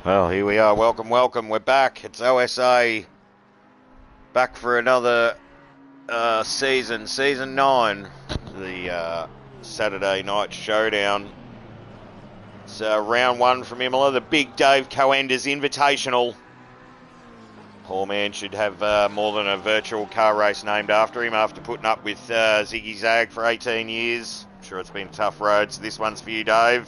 Well, here we are. Welcome, welcome. We're back. It's OSA. Back for another season 9. The Saturday night showdown. It's round 1 from Imola. The big Dave Coenders Invitational. Poor man should have more than a virtual car race named after him after putting up with Ziggy Zag for 18 years. I'm sure it's been a tough road, so this one's for you, Dave.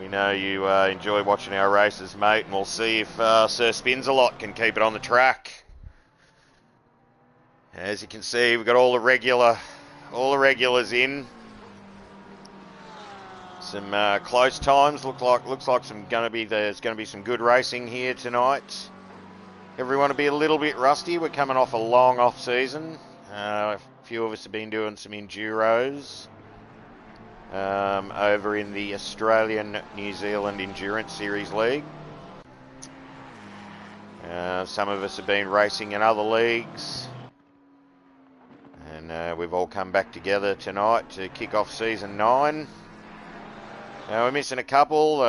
We know you enjoy watching our races, mate, and we'll see if Sir Spins-A-Lot can keep it on the track. As you can see, we've got all the regulars in. Some close times. Looks like there's going to be some good racing here tonight. Everyone will be a little bit rusty. We're coming off a long off season. A few of us have been doing some enduros. Over in the Australian New Zealand Endurance Series League. Some of us have been racing in other leagues. And we've all come back together tonight to kick off season 9. We're missing a couple.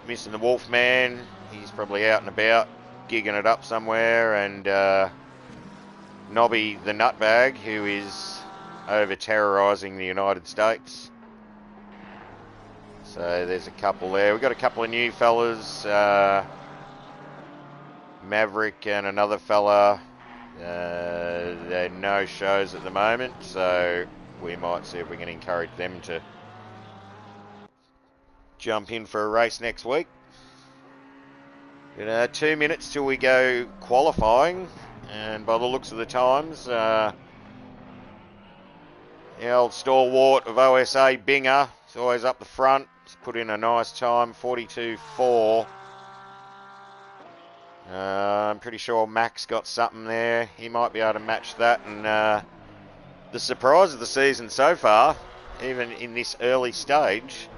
Missing the Wolfman. He's probably out and about, gigging it up somewhere. And Nobby the Nutbag, who is over terrorising the United States. So there's a couple there. We've got a couple of new fellas. Maverick and another fella. They're no shows at the moment, so we might see if we can encourage them to jump in for a race next week. 2 minutes till we go qualifying. And by the looks of the times, the old stalwart of OSA, Binger, is always up the front. He's put in a nice time, 42.4. I'm pretty sure Max got something there. He might be able to match that. And the surprise of the season so far, even in this early stage,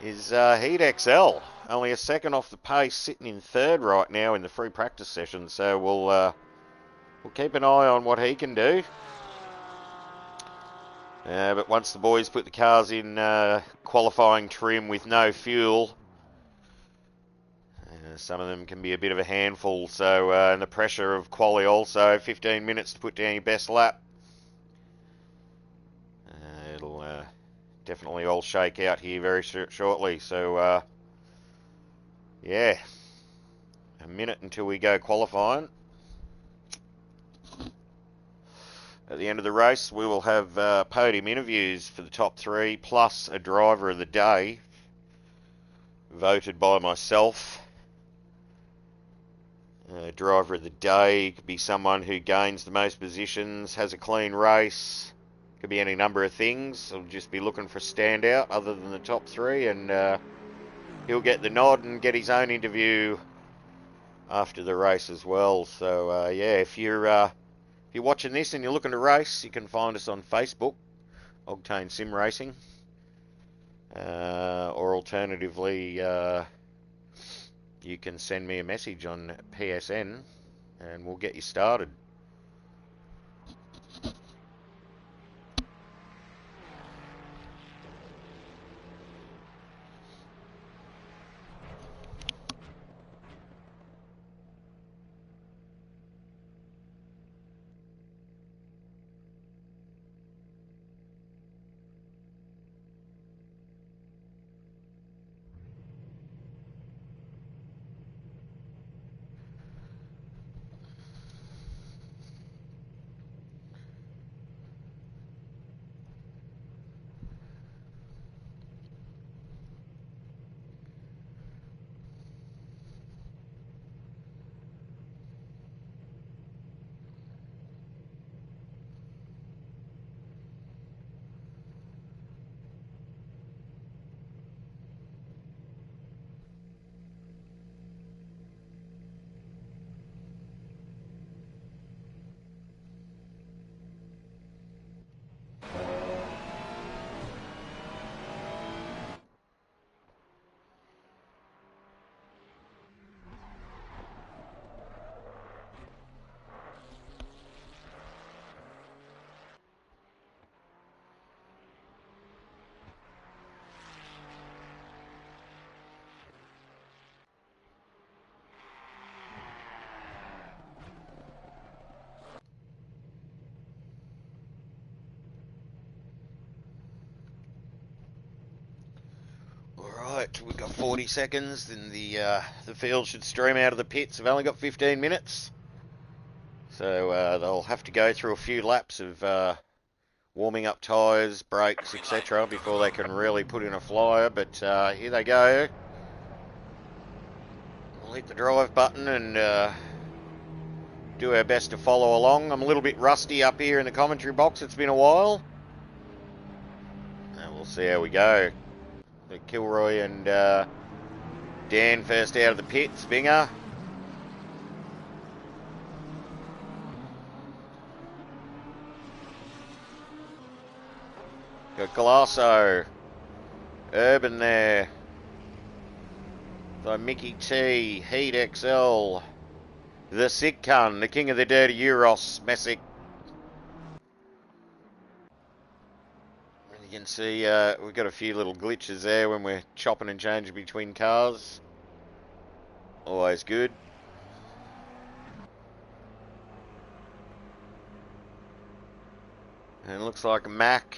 is Heat XL. Only a second off the pace, sitting in third right now in the free practice session. So we'll keep an eye on what he can do. But once the boys put the cars in qualifying trim with no fuel, some of them can be a bit of a handful. So, and the pressure of quali also, 15 minutes to put down your best lap. It'll definitely all shake out here very shortly. So, yeah, a minute until we go qualifying. At the end of the race, we will have podium interviews for the top 3, plus a driver of the day, voted by myself. Driver of the day could be someone who gains the most positions, has a clean race, could be any number of things. I'll just be looking for a standout other than the top 3, and he'll get the nod and get his own interview after the race as well. So, yeah, if you're watching this and you're looking to race, you can find us on Facebook, Ogtane Simracing, or alternatively, you can send me a message on PSN and we'll get you started. we've got 40 seconds, then the field should stream out of the pits. We've only got 15 minutes. So they'll have to go through a few laps of warming up tyres, brakes, etc. before they can really put in a flyer. But here they go. We'll hit the drive button and do our best to follow along. I'm a little bit rusty up here in the commentary box. It's been a while. And we'll see how we go. Kilroy and Dan first out of the pits. Binger. Got Galasso. Urban there. So Mickey T. Heat XL. The Sigcun, the king of the dirty Euros, Messick. You can see we've got a few little glitches there when we're chopping and changing between cars. Always good. And it looks like Mac.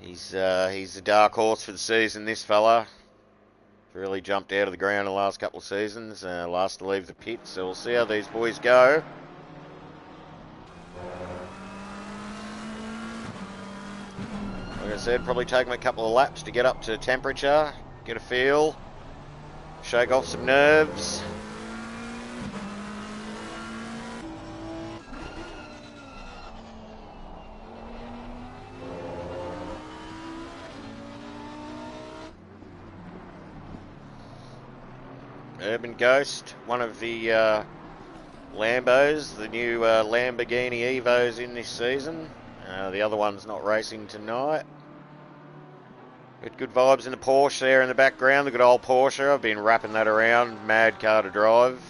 He's the dark horse for the season, this fella. Really jumped out of the ground the last couple of seasons. Last to leave the pit, so we'll see how these boys go. Like I said, probably take them a couple of laps to get up to temperature, get a feel, shake off some nerves. Urban Ghost, one of the Lambos, the new Lamborghini Evos in this season. The other one's not racing tonight. Got good vibes in the Porsche there in the background, the good old Porsche. I've been wrapping that around, mad car to drive.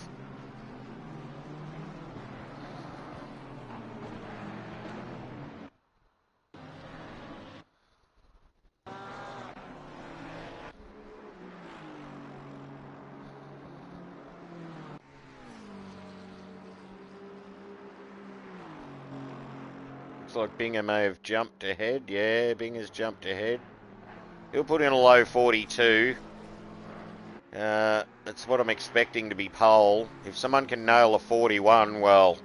Looks like Binger may have jumped ahead. Yeah, Binger's jumped ahead. He'll put in a low 42. That's what I'm expecting to be pole. If someone can nail a 41, well,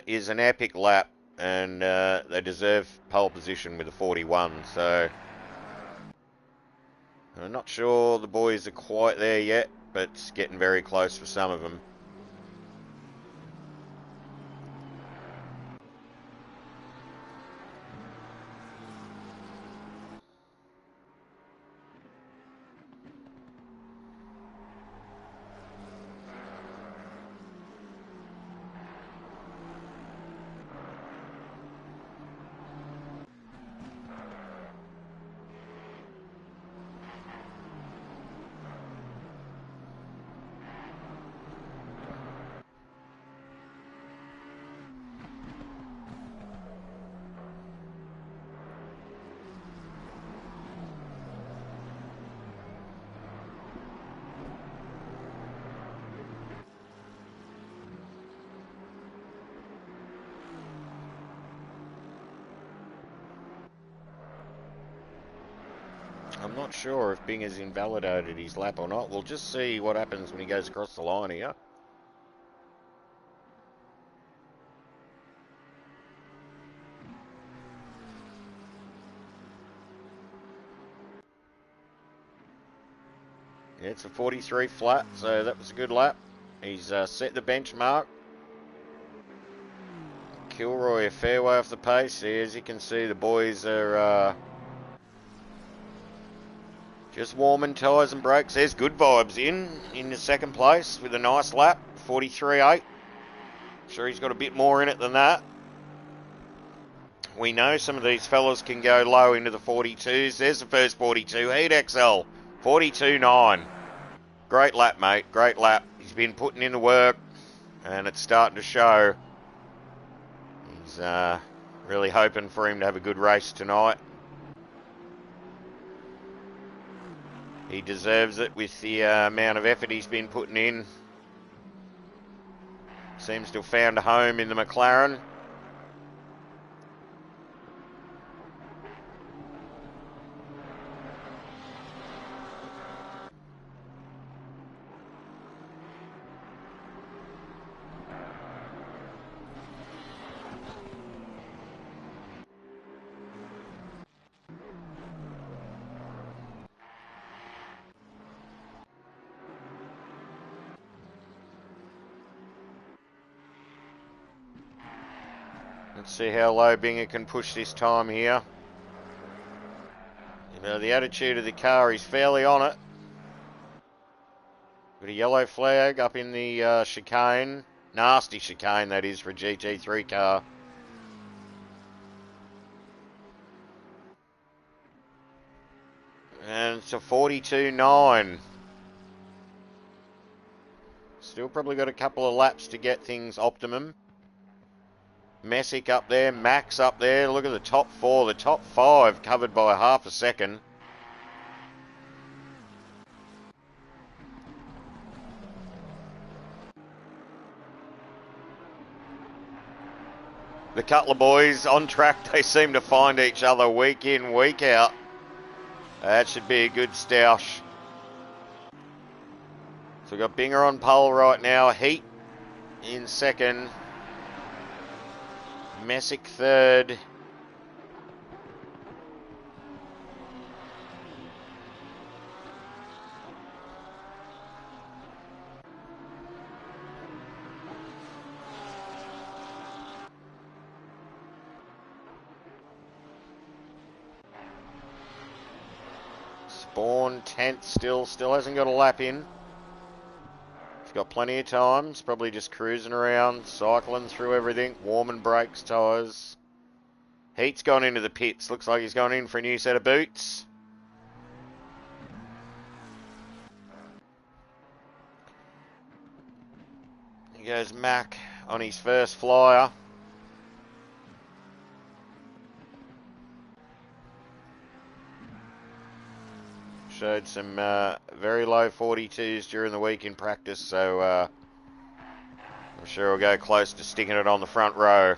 is an epic lap, and they deserve pole position with a 41. So I'm not sure the boys are quite there yet, but it's getting very close for some of them. I'm not sure if Binger's invalidated his lap or not. We'll just see what happens when he goes across the line here. Yeah, it's a 43 flat, so that was a good lap. He's set the benchmark. Kilroy a fair way off the pace. Here, as you can see, the boys are just warming tyres and brakes. There's good vibes in the second place with a nice lap, 43.8. Sure, he's got a bit more in it than that. We know some of these fellas can go low into the 42s. There's the first 42. Heat XL, 42.9. Great lap, mate. Great lap. He's been putting in the work, and it's starting to show. He's really hoping for him to have a good race tonight. He deserves it with the amount of effort he's been putting in. Seems to have found a home in the McLaren. Let's see how low Binger can push this time here. You know, the attitude of the car, he's fairly on it. Got a yellow flag up in the chicane. Nasty chicane, that is, for a GT3 car. And it's a 42.9. Still probably got a couple of laps to get things optimum. Messick up there, Max up there. Look at the top four. The top five covered by half a second. The Cutler boys on track, they seem to find each other week in, week out. That should be a good stoush. So we've got Binger on pole right now. Heat in second. Messick third. Spawn 10th still hasn't got a lap in. He's got plenty of time. He's probably just cruising around, cycling through everything, warming brakes, tyres. Heat's gone into the pits. Looks like he's gone in for a new set of boots. Here goes Mac on his first flyer. Showed some very low 42s during the week in practice, so I'm sure we'll go close to sticking it on the front row.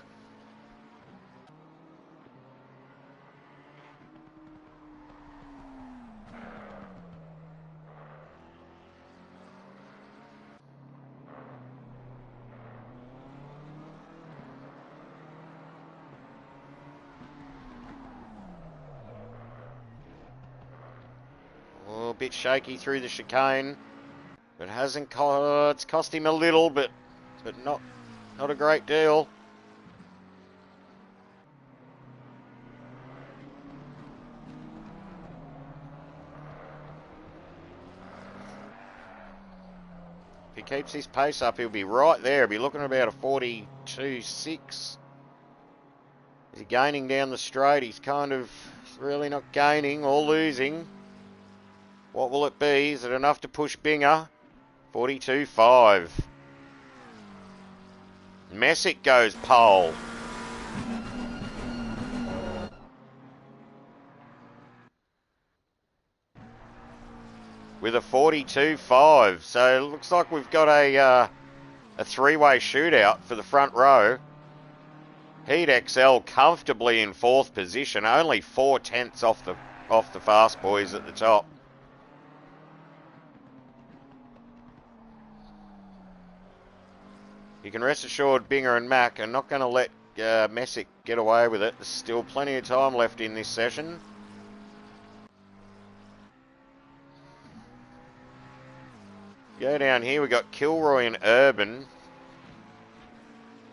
A bit shaky through the chicane, but hasn't it's cost him a little, but not a great deal. If he keeps his pace up, he'll be right there. He'll be looking at about a 42.6. Is he gaining down the straight? He's kind of really not gaining or losing. What will it be? Is it enough to push Binger? 42.5. Messick goes pole. With a 42.5. So it looks like we've got a three-way shootout for the front row. Heat XL comfortably in fourth position. Only 4/10 off the fast boys at the top. You can rest assured Binger and Mac are not going to let Messick get away with it. There's still plenty of time left in this session. Go down here, we've got Kilroy and Urban.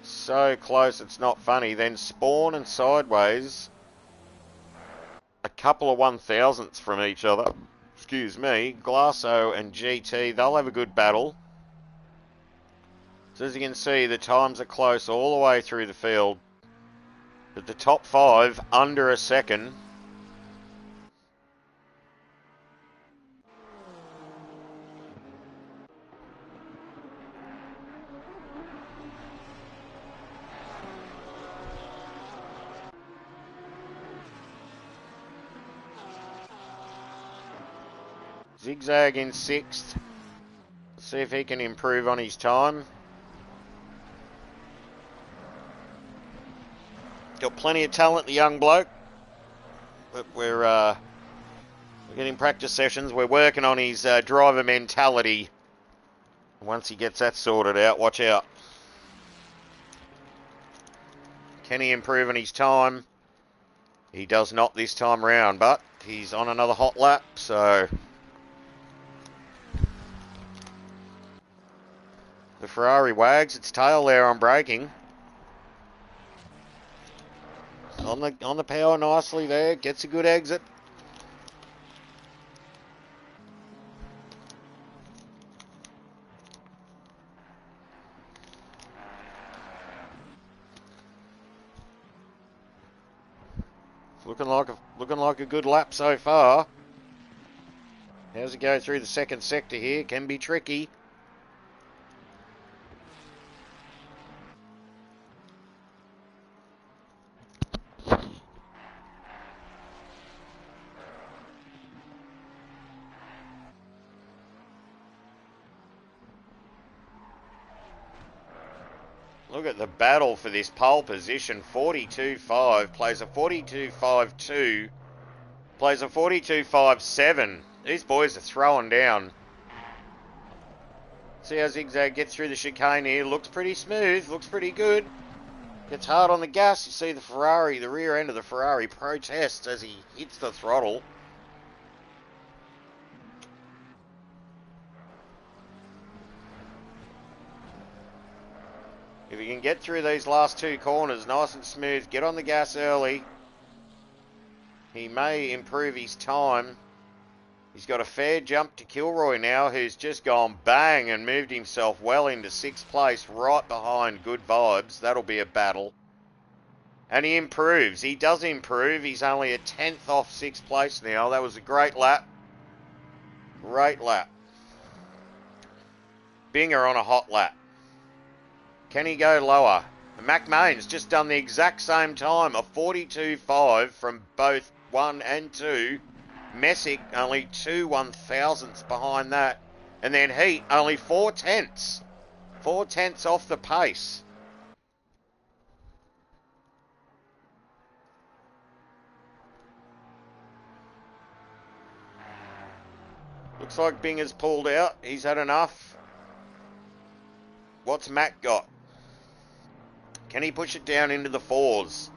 So close it's not funny. Then Spawn and Sideways. A couple of 1,000ths from each other. Excuse me. Glasso and GT, they'll have a good battle. So as you can see, the times are close all the way through the field. But the top five, under a second. Zigzag in sixth. See if he can improve on his time. Got plenty of talent, the young bloke. But we're getting practice sessions. We're working on his driver mentality. Once he gets that sorted out, watch out. Can he improve on his time? He does not this time round, but he's on another hot lap, so... The Ferrari wags its tail there on braking. on the power nicely there. Gets a good exit. Looking like a good lap so far. How's it go through the second sector here? Can be tricky. Look at the battle for this pole position. 42.5 plays a 42.52, plays a 42.57. These boys are throwing down. See how Zigzag gets through the chicane here. Looks pretty smooth. Looks pretty good. Gets hard on the gas. You see the Ferrari, the rear end of the Ferrari protests as he hits the throttle. If he can get through these last two corners nice and smooth, get on the gas early, he may improve his time. He's got a fair jump to Kilroy now, who's just gone bang and moved himself well into 6th place, right behind Good Vibes. That'll be a battle. And he improves. He does improve. He's only a 10th off 6th place now. That was a great lap. Great lap. Binger on a hot lap. Can he go lower? Mac Main's just done the exact same time, a 42.5 from both 1 and 2. Messick only 2 1,000ths behind that. And then Heat only 4 tenths. 4 tenths off the pace. Looks like Binger's pulled out. He's had enough. What's Mac got? Can he push it down into the 4s?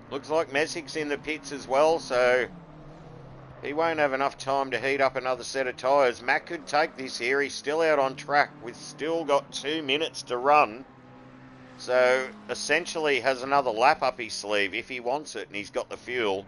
Looks like Messick's in the pits as well, so he won't have enough time to heat up another set of tyres. Mac could take this here. He's still out on track. We've still got 2 minutes to run. So essentially has another lap up his sleeve if he wants it and he's got the fuel.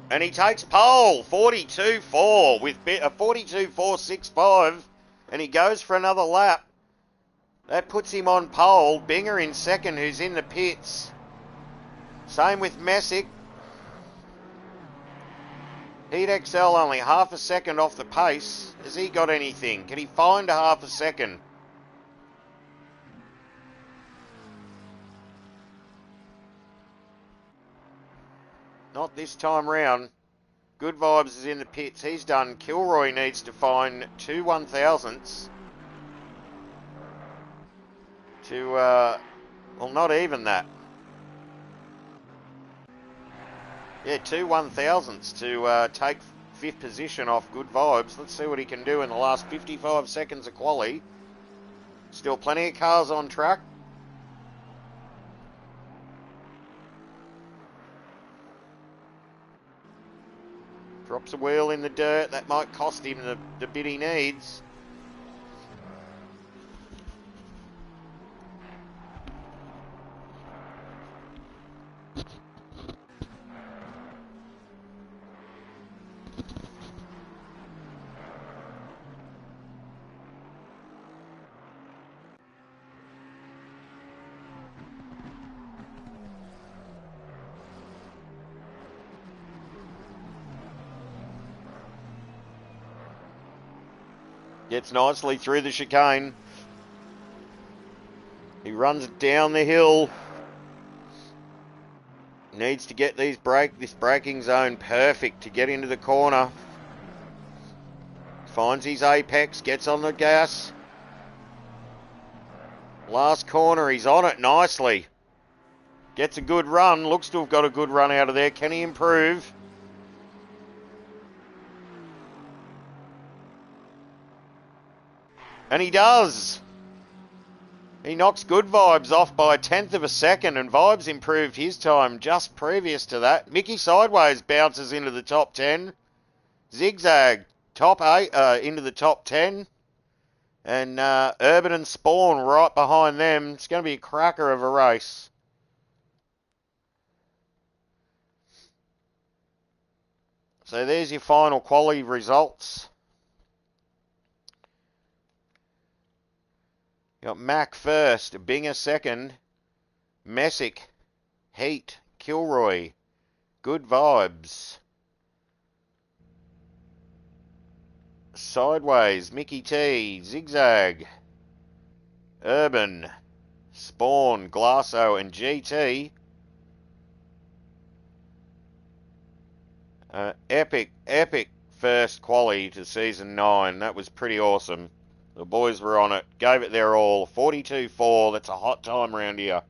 And he takes pole, 42.4 with a 42.465, and he goes for another lap. That puts him on pole. Binger in second, who's in the pits. Same with Messick. Heat XL only half a second off the pace. Has he got anything? Can he find a half a second? Not this time round. Good Vibes is in the pits. He's done. Kilroy needs to find 2 1,000ths to, well, not even that. Yeah, 2 1,000ths to take 5th position off Good Vibes. Let's see what he can do in the last 55 seconds of quali. Still plenty of cars on track. Drops a wheel in the dirt. That might cost him the bit he needs. Gets nicely through the chicane. He runs down the hill. Needs to get this braking zone perfect to get into the corner. Finds his apex, gets on the gas. Last corner, he's on it nicely. Gets a good run. Looks to have got a good run out of there. Can he improve? And he does. He knocks Good Vibes off by 1/10 of a second, and Vibes improved his time just previous to that. Mickey Sideways bounces into the top 10. Zigzag, top 8, into the top 10. And Urban and Spawn right behind them. It's going to be a cracker of a race. So there's your final quality results. Got Mac first, Binger second, Messick, Heat, Kilroy, Good Vibes, Sideways, Mickey T, Zigzag, Urban, Spawn, Glasso and GT. Epic first quali to season 9. That was pretty awesome. The boys were on it, gave it their all. 42.4, that's a hot time around here.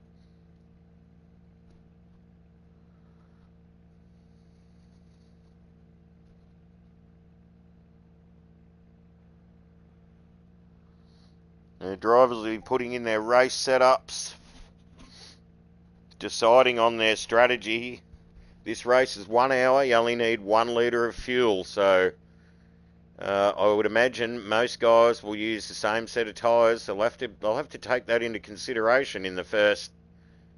The drivers will be putting in their race setups, deciding on their strategy. This race is 1 hour, you only need 1 litre of fuel, so I would imagine most guys will use the same set of tyres. They'll have to take that into consideration in the first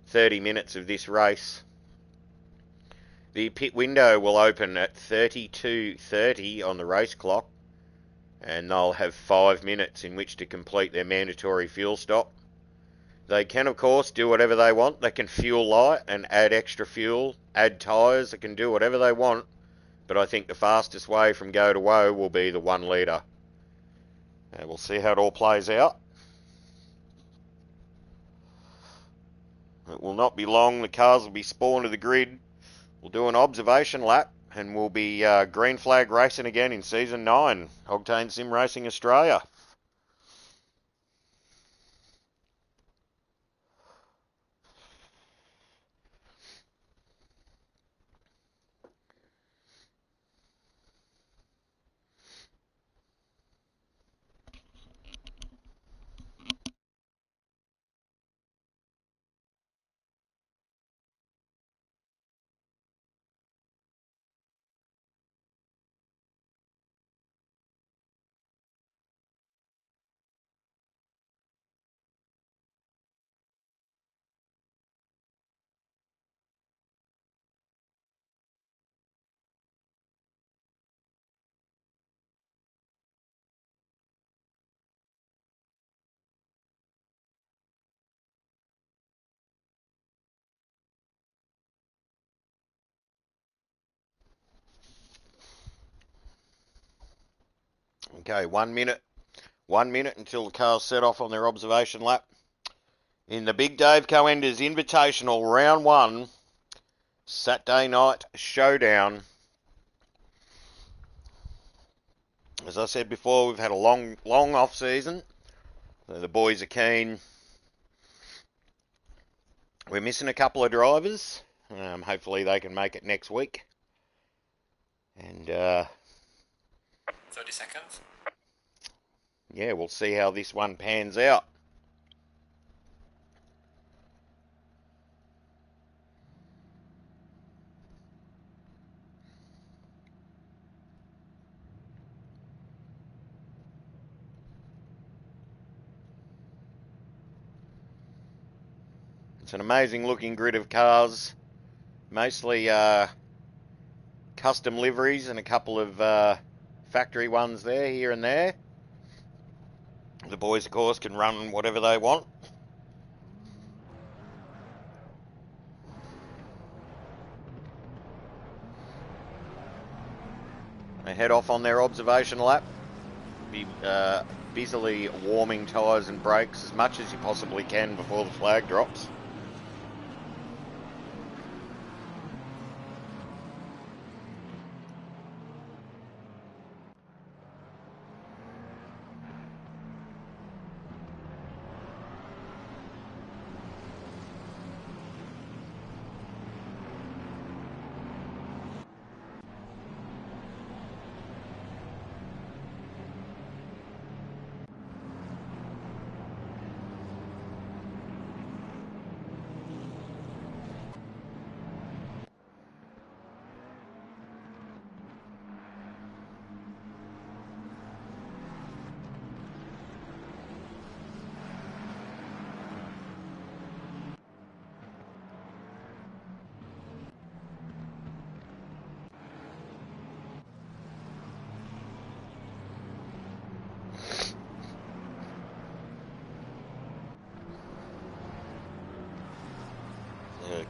30 minutes of this race. The pit window will open at 32:30 on the race clock, and they'll have 5 minutes in which to complete their mandatory fuel stop. They can, of course, do whatever they want. They can fuel light and add extra fuel, add tyres. They can do whatever they want. But I think the fastest way from go to woe will be the 1 litre. And we'll see how it all plays out. It will not be long. The cars will be spawned to the grid. We'll do an observation lap, and we'll be green flag racing again in Season 9. Ogtane Simracing Australia. Okay, 1 minute. 1 minute until the cars set off on their observation lap. In the Big Dave Coenders Invitational Round 1, Saturday night showdown. As I said before, we've had a long off season. The boys are keen. We're missing a couple of drivers. Hopefully they can make it next week. And 30 seconds. Yeah, we'll see how this one pans out. It's an amazing looking grid of cars, mostly custom liveries and a couple of factory ones there, here and there. The boys, of course, can run whatever they want. They head off on their observation lap, be busily warming tyres and brakes as much as you possibly can before the flag drops.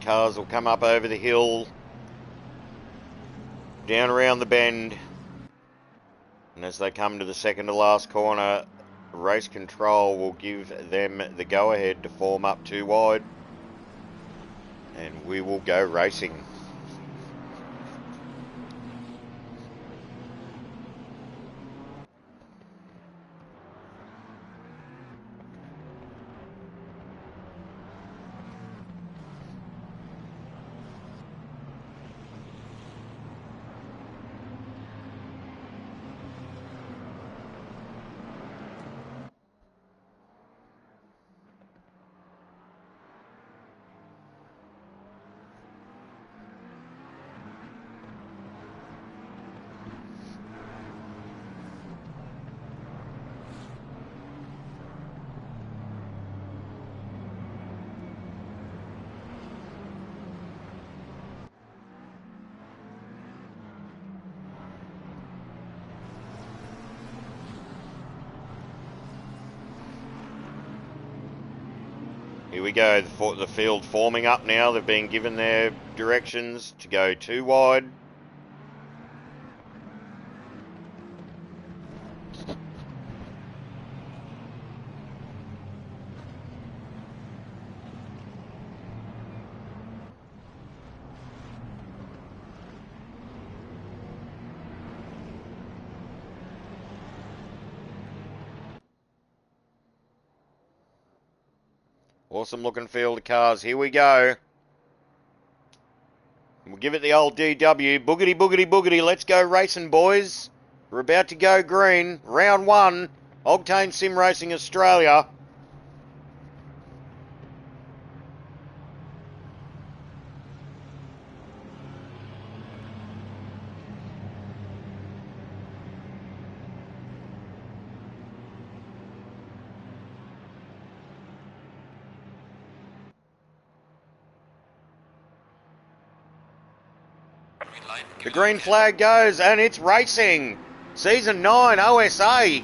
cars will come up over the hill, down around the bend, and as they come to the second to last corner, race control will give them the go-ahead to form up 2 wide, and we will go racing. Here we go, the field forming up now. They've been given their directions to go 2 wide. Awesome looking field of cars. Here we go. We'll give it the old DW. Boogity, boogity, boogity. Let's go racing, boys. We're about to go green. Round 1. Ogtane Simracing Australia. The green flag goes, and it's racing. Season 9 OSA.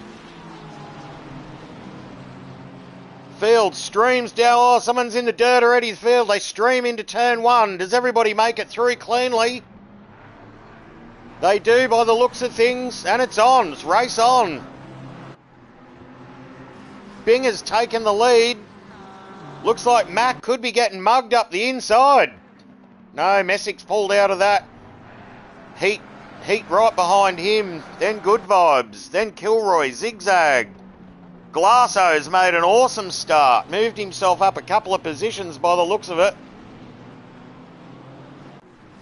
Field streams down. Oh, someone's in the dirt already. The field. They stream into turn 1. Does everybody make it through cleanly? They do by the looks of things, and it's on. It's race on. Bing has taken the lead. Looks like Mac could be getting mugged up the inside. No, Messick's pulled out of that. Heat right behind him. Then Good Vibes. Then Kilroy. Zigzag. Glasso's made an awesome start. Moved himself up a couple of positions by the looks of it.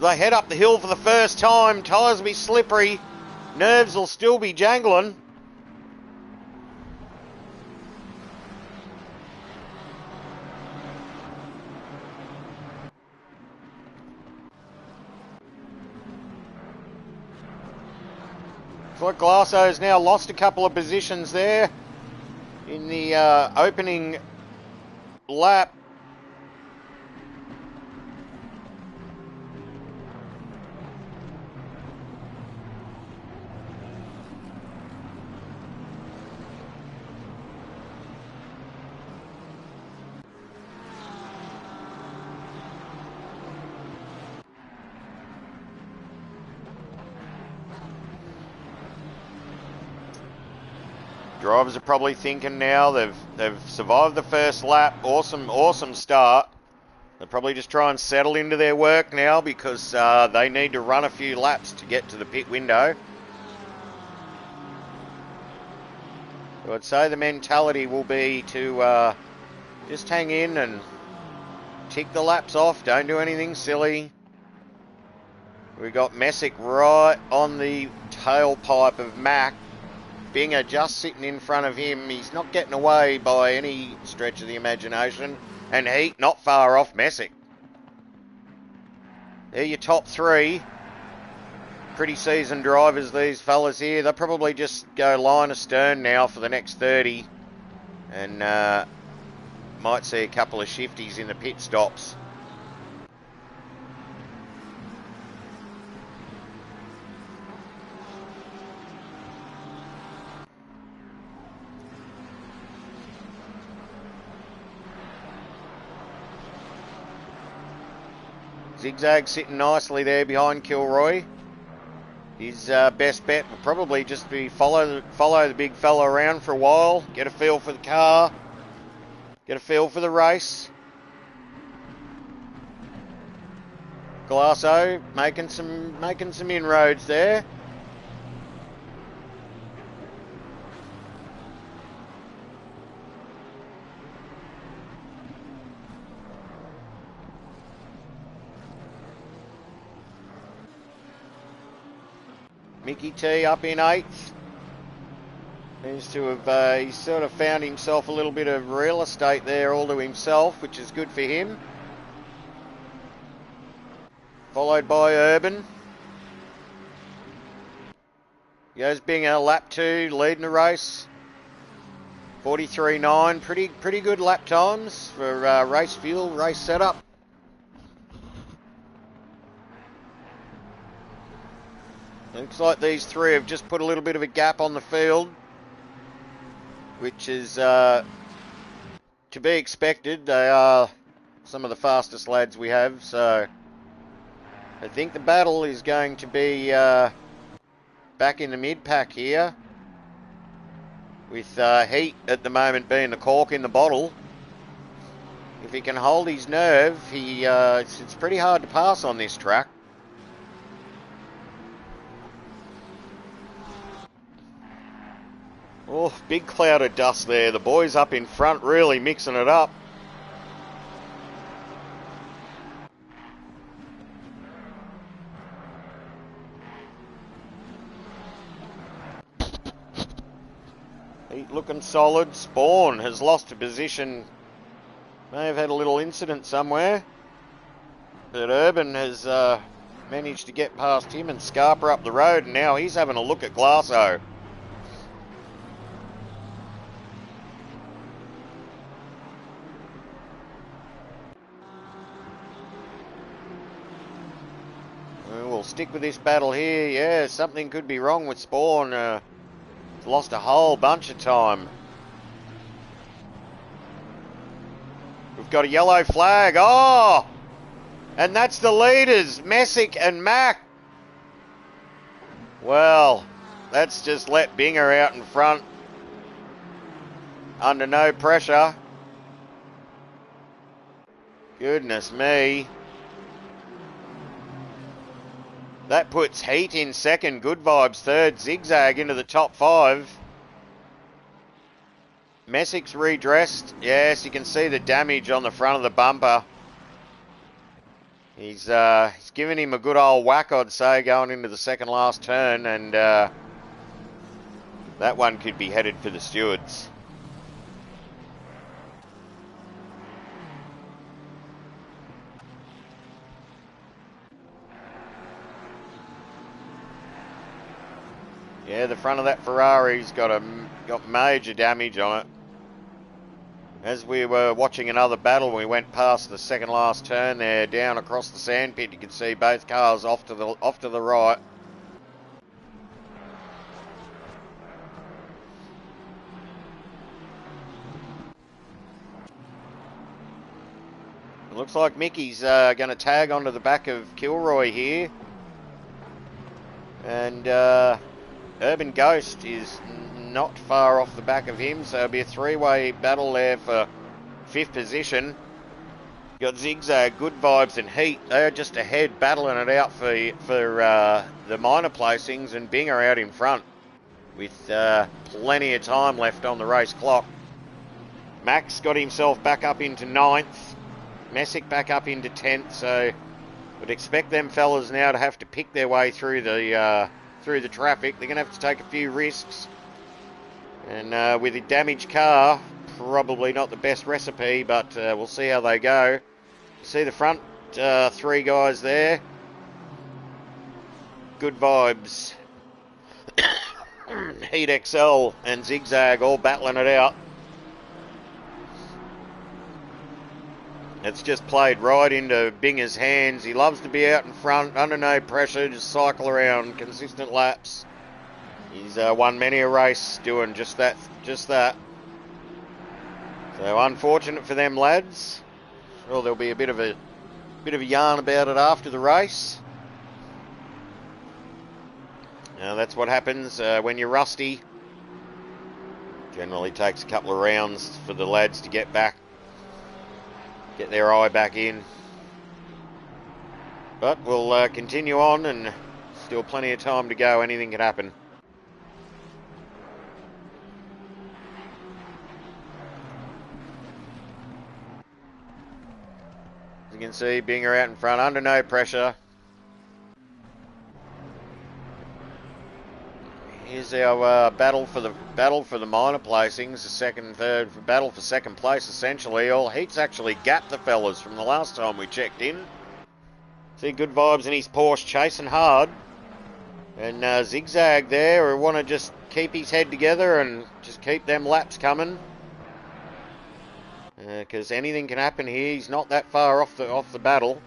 They head up the hill for the first time. Tyres will be slippery. Nerves will still be jangling. Looks like Glasso's now lost a couple of positions there in the opening lap. Drivers are probably thinking now they've survived the first lap. Awesome start. They'll probably just try and settle into their work now because they need to run a few laps to get to the pit window. So I'd say the mentality will be to just hang in and tick the laps off. Don't do anything silly. We got Messick right on the tailpipe of Mac. Binger just sitting in front of him. He's not getting away by any stretch of the imagination. And Heat not far off Messick. They're your top 3. Pretty seasoned drivers, these fellas here. They'll probably just go line astern now for the next 30. And might see a couple of shifties in the pit stops. Zigzag sitting nicely there behind Kilroy. His best bet will probably just be follow the big fella around for a while, get a feel for the car, get a feel for the race. Glasso making some inroads there. Mickey T up in 8th. Seems to have, he's sort of found himself a little bit of real estate there all to himself, which is good for him. Followed by Urban. Goes Binger, lap 2, leading the race. 43.9, pretty good lap times for race fuel, race setup. Looks like these three have just put a little bit of a gap on the field, which is to be expected. They are some of the fastest lads we have, so I think the battle is going to be back in the mid-pack here, with Heat at the moment being the cork in the bottle. If he can hold his nerve, it's pretty hard to pass on this track. Oh, big cloud of dust there. The boys up in front really mixing it up. Heat looking solid. Spawn has lost a position. May have had a little incident somewhere. But Urban has managed to get past him and Scarper up the road, and now he's having a look at Glasso. We'll stick with this battle here. Yeah, something could be wrong with Spawn. Lost a whole bunch of time. We've got a yellow flag. Oh! And that's the leaders, Messick and Mack. Well, that's just let Binger out in front under no pressure. Goodness me. That puts Heat in second, Good Vibes third, Zigzag into the top 5. Messick's redressed. Yes, you can see the damage on the front of the bumper. He's given him a good old whack, I'd say, going into the second last turn, and that one could be headed for the stewards. Yeah, the front of that Ferrari's got major damage on it. As we were watching another battle, we went past the second last turn there, down across the sandpit. You can see both cars off to the right. It looks like Mickey's going to tag onto the back of Kilroy here, and Urban Ghost is not far off the back of him, so it'll be a three-way battle there for 5th position. Got Zigzag, Good Vibes and Heat. They're just ahead, battling it out for the minor placings, and Binger out in front with plenty of time left on the race clock. Max got himself back up into 9th. Messick back up into 10th, so would expect them fellas now to have to pick their way through the traffic. They're going to have to take a few risks. And with a damaged car, probably not the best recipe, but we'll see how they go. See the front 3 guys there. Good Vibes, Heat XL and Zigzag all battling it out. It's just played right into Binger's hands. He loves to be out in front, under no pressure, just cycle around consistent laps. He's won many a race doing just that. So unfortunate for them lads. Well, there'll be a bit of a Bit of a yarn about it after the race. Now that's what happens when you're rusty. Generally takes a couple of rounds for the lads to get back, get their eye back in. But we'll continue on, and still plenty of time to go. Anything can happen. As you can see, Binger out in front, under no pressure. Here's our battle for the minor placings, the second and third battle for second place essentially. All heats actually gapped the fellas from the last time we checked in. See Good Vibes in his Porsche chasing hard, and Zigzag there, who want to just keep his head together and just keep them laps coming, because anything can happen here. He's not that far off the battle.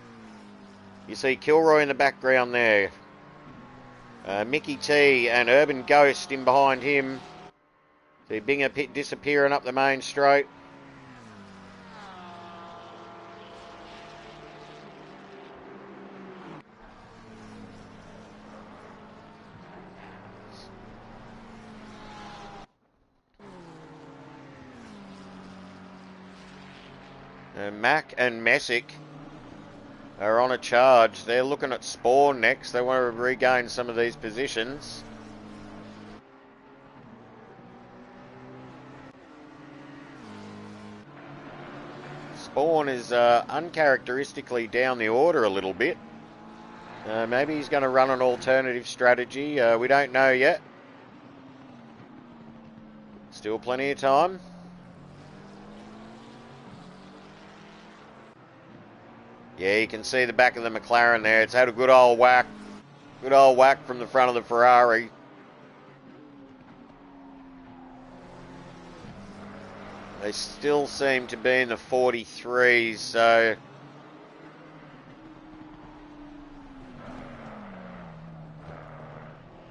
You see Kilroy in the background there. Mickey T and Urban Ghost in behind him. See Binger Pit disappearing up the main straight. Mac and Messick are on a charge. They're looking at Spawn next. They want to regain some of these positions. Spawn is uncharacteristically down the order a little bit. Maybe he's going to run an alternative strategy. We don't know yet. Still plenty of time. Yeah, you can see the back of the McLaren there. It's had a good old whack. Good old whack from the front of the Ferrari. They still seem to be in the 43s, so...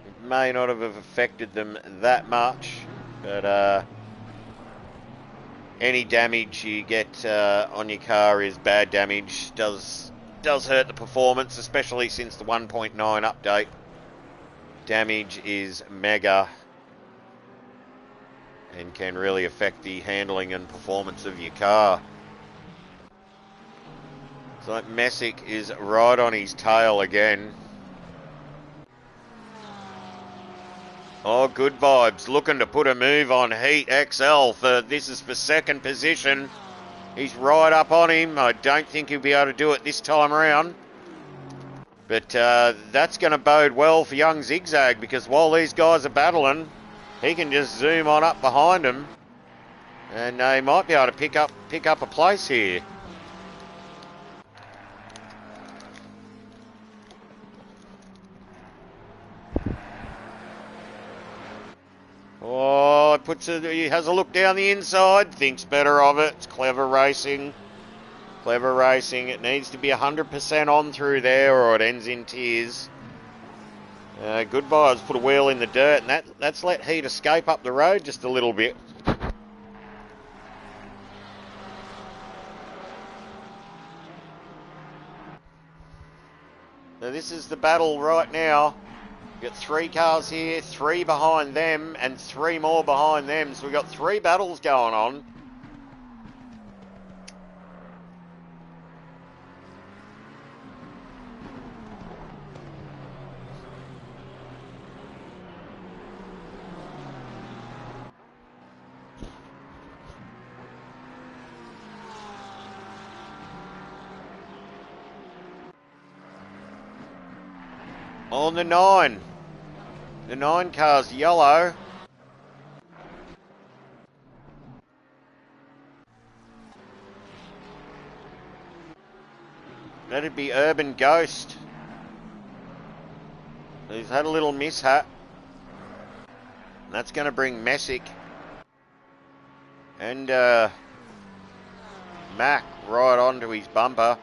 it may not have affected them that much, but... any damage you get on your car is bad damage. Does hurt the performance, especially since the 1.9 update. Damage is mega and can really affect the handling and performance of your car. So Messick is right on his tail again. Oh, Good Vibes looking to put a move on Heat XL. This is for second position. He's right up on him. I don't think he'll be able to do it this time around. But that's going to bode well for young Zigzag, because while these guys are battling, he can just zoom on up behind him, and he might be able to pick up a place here. Oh, he has a look down the inside, thinks better of it. It's clever racing. Clever racing. It needs to be 100% on through there, or it ends in tears. Good Vibes put a wheel in the dirt, and that's let Heat escape up the road just a little bit. Now this is the battle right now. We've got 3 cars here, 3 behind them, and 3 more behind them. So we've got 3 battles going on. On the 9. The 9 car's yellow. That'd be Urban Ghost. He's had a little mishap. That's going to bring Messick and Mac right onto his bumper.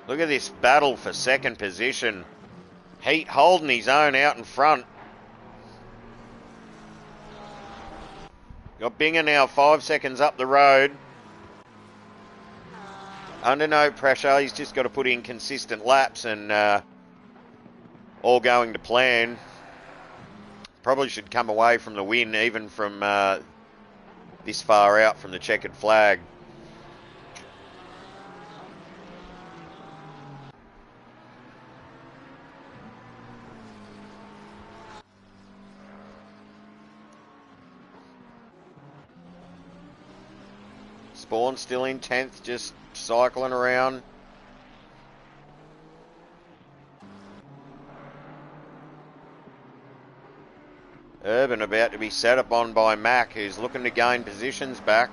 Look at this battle for second position. Heat holding his own out in front. Got Binger now 5 seconds up the road. Under no pressure. He's just got to put in consistent laps and all going to plan. Probably should come away from the win, even from this far out from the checkered flag. Spawn still in 10th, just cycling around. Urban about to be set upon by Mac, who's looking to gain positions back.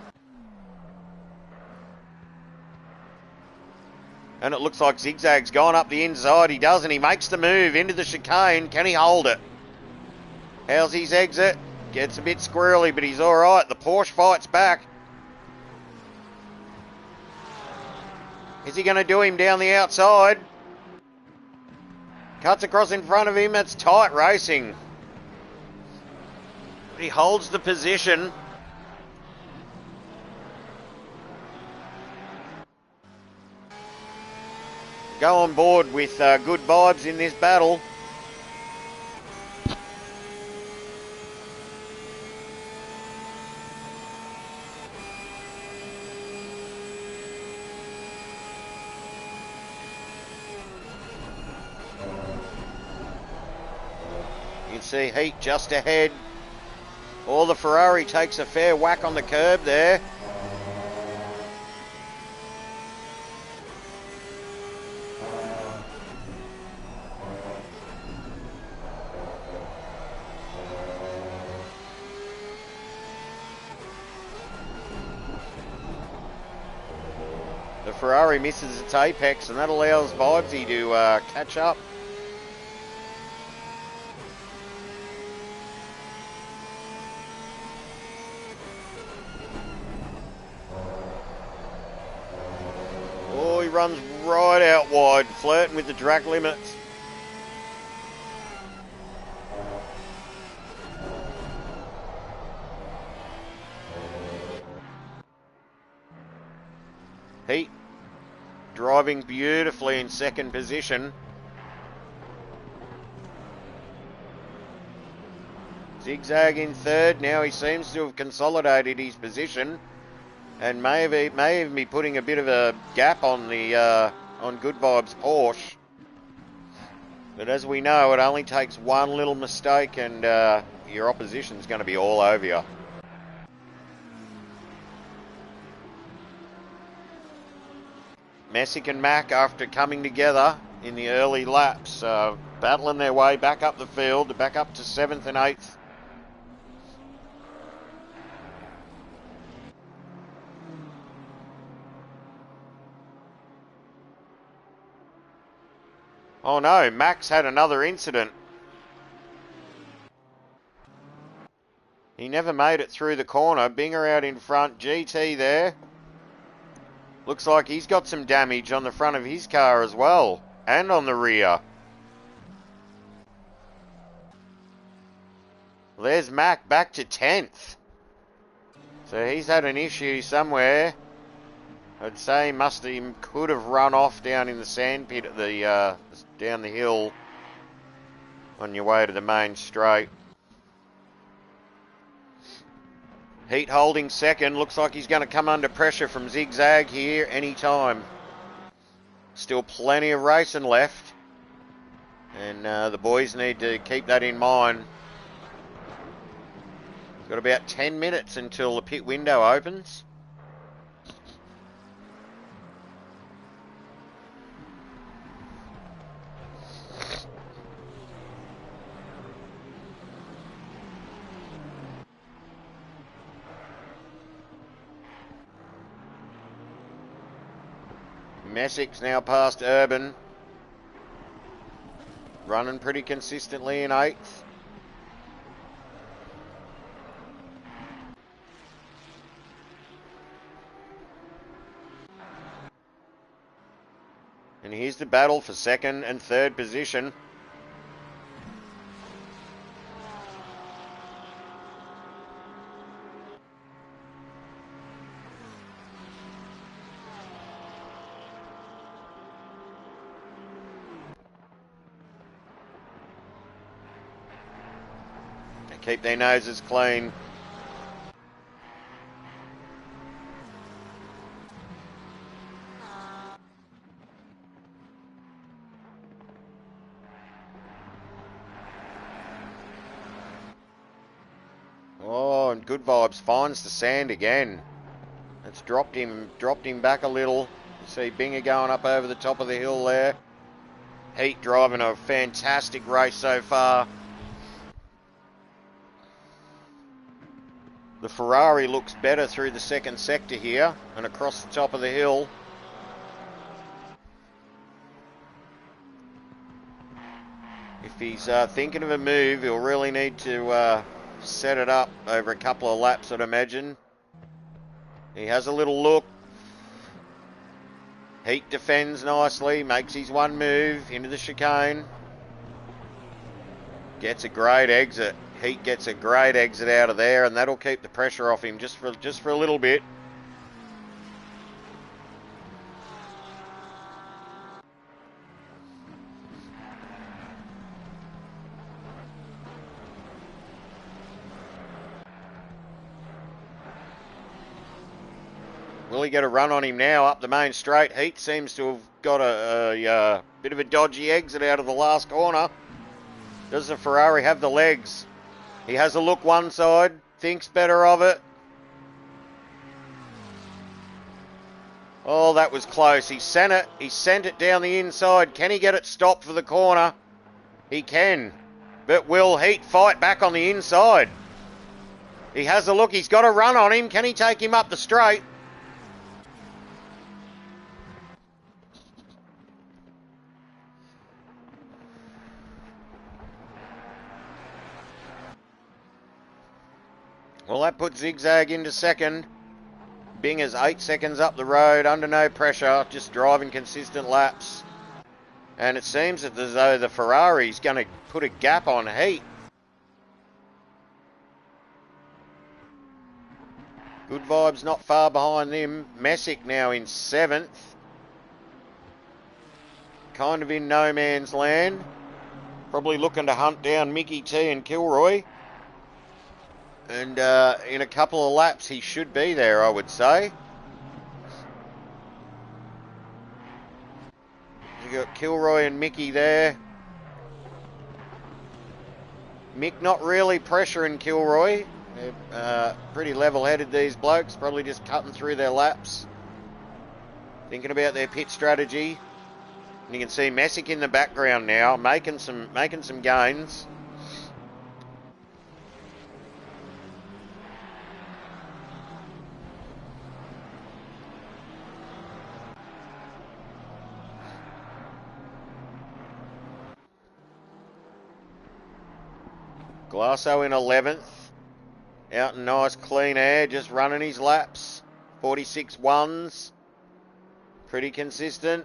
And it looks like Zigzag's gone up the inside. He does, and he makes the move into the chicane. Can he hold it? How's his exit? Gets a bit squirrely, but he's all right. The Porsche fights back. Is he going to do him down the outside? Cuts across in front of him. That's tight racing. He holds the position. Go on board with good vibes in this battle. You can see Heat just ahead. Or the Ferrari takes a fair whack on the curb there. The Ferrari misses its apex, and that allows Vibesy to catch up. Oh, he runs right out wide, flirting with the drag limits. Heat driving beautifully in second position. Zigzag in third. Now he seems to have consolidated his position and may even be putting a bit of a gap on the on Good Vibes Porsche. But as we know, it only takes one little mistake and your opposition's going to be all over you. Messick and Mac, after coming together in the early laps, battling their way back up the field, back up to 7th and 8th. Oh no, Max had another incident. He never made it through the corner. Binger out in front, GT there. Looks like he's got some damage on the front of his car as well, and on the rear. There's Mac back to 10th. So he's had an issue somewhere. I'd say he could have run off down in the sandpit at the down the hill on your way to the main straight. Heat holding second. Looks like he's going to come under pressure from Zigzag here anytime. Still plenty of racing left. And the boys need to keep that in mind. Got about 10 minutes until the pit window opens. Messick's now past Urban. Running pretty consistently in 8th. And here's the battle for 2nd and 3rd position. keep their noses clean. Oh, and Good Vibes finds the sand again. It's dropped him back a little. You see Binger going up over the top of the hill there. Heat driving a fantastic race so far. The Ferrari looks better through the second sector here and across the top of the hill. If he's thinking of a move, he'll really need to set it up over a couple of laps, I'd imagine. He has a little look. Heat defends nicely, makes his one move into the chicane. Gets a great exit. Heat gets a great exit out of there, and that'll keep the pressure off him just for a little bit. Will he get a run on him now up the main straight? Heat seems to have got a bit of a dodgy exit out of the last corner. Does the Ferrari have the legs? He has a look one side, thinks better of it. Oh, that was close. He sent it down the inside. Can he get it stopped for the corner? He can. But will Heat fight back on the inside? He has a look. He's got a run on him. Can he take him up the straight? Well, that puts Zigzag into second. Binger's 8 seconds up the road, under no pressure, just driving consistent laps. And it seems as though the Ferrari's going to put a gap on Heat. Good Vibes not far behind them. Messick now in 7th. Kind of in no man's land. Probably looking to hunt down Mickey T and Kilroy. And in a couple of laps, he should be there, I would say. You got Kilroy and Mickey there. Mick not really pressuring Kilroy. They're pretty level-headed, these blokes. Probably just cutting through their laps. Thinking about their pit strategy. And you can see Messick in the background now, making some gains. Glasso in 11th. Out in nice clean air, just running his laps. 46 ones. Pretty consistent.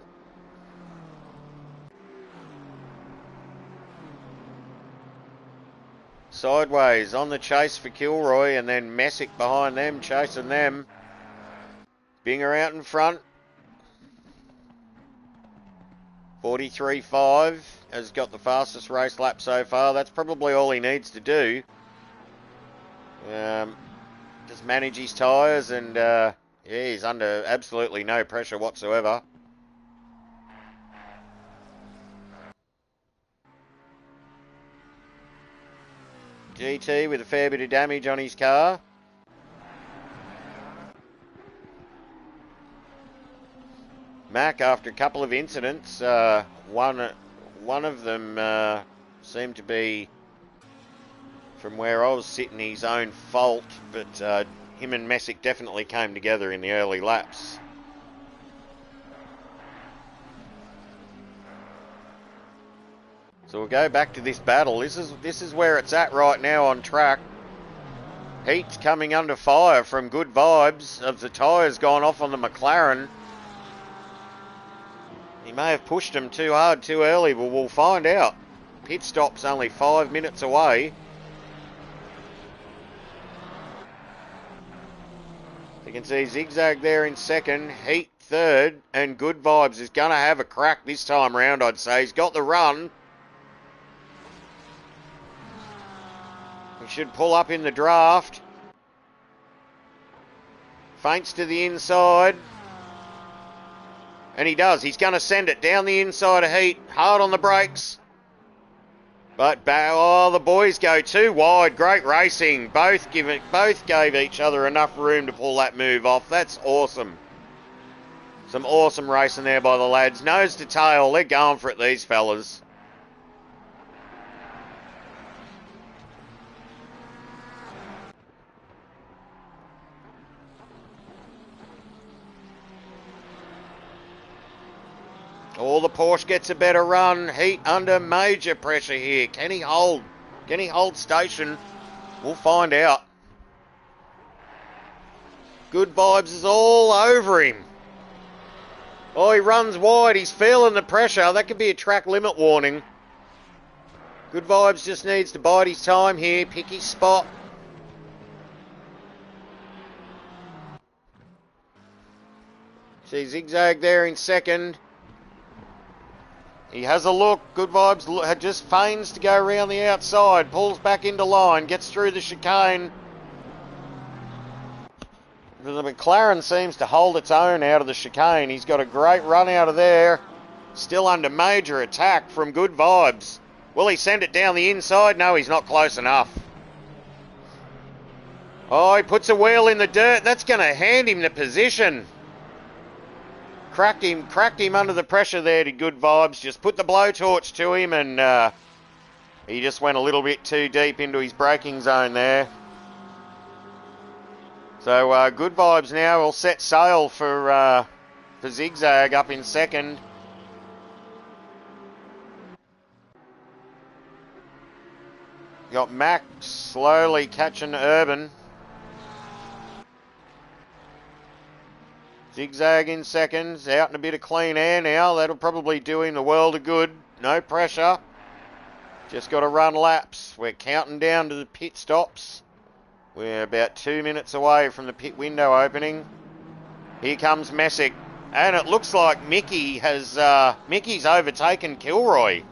Sideways on the chase for Kilroy, and then Messick behind them, chasing them. Binger out in front. 43.5 has got the fastest race lap so far. That's probably all he needs to do. Just manage his tyres, and yeah, he's under absolutely no pressure whatsoever. GT with a fair bit of damage on his car. Mac, after a couple of incidents, one of them seemed to be, from where I was sitting, his own fault, but him and Messick definitely came together in the early laps. So we'll go back to this battle. This is where it's at right now on track. Heat's coming under fire from Good Vibes. Of the tyres gone off on the McLaren. He may have pushed him too hard too early, but we'll find out. Pit stop's only 5 minutes away. You can see Zigzag there in second, Heat third, and Good Vibes is going to have a crack this time round, I'd say. He's got the run. He should pull up in the draft. Feints to the inside. And he does. He's going to send it down the inside of Heat. Hard on the brakes. But, oh, the boys go too wide. Great racing. Both gave each other enough room to pull that move off. That's awesome. Some awesome racing there by the lads. Nose to tail. They're going for it, these fellas. Oh, the Porsche gets a better run. Heat under major pressure here. Can he hold? Can he hold station? We'll find out. Good Vibes is all over him. Oh, he runs wide. He's feeling the pressure. That could be a track limit warning. Good Vibes just needs to bide his time here. Pick his spot. See Zigzag there in second. He has a look. Good Vibes just feigns to go around the outside. Pulls back into line. Gets through the chicane. The McLaren seems to hold its own out of the chicane. He's got a great run out of there. Still under major attack from Good Vibes. Will he send it down the inside? No, he's not close enough. Oh, he puts a wheel in the dirt. That's going to hand him the position. Cracked him under the pressure there to Good Vibes. Just put the blowtorch to him and he just went a little bit too deep into his braking zone there. So Good Vibes now will set sail for Zigzag up in second. Got Mac slowly catching Urban. Zigzag in seconds, out in a bit of clean air now. That'll probably do him the world of good. No pressure. Just got to run laps. We're counting down to the pit stops. We're about 2 minutes away from the pit window opening. Here comes Messick. And it looks like Mickey's overtaken Kilroy.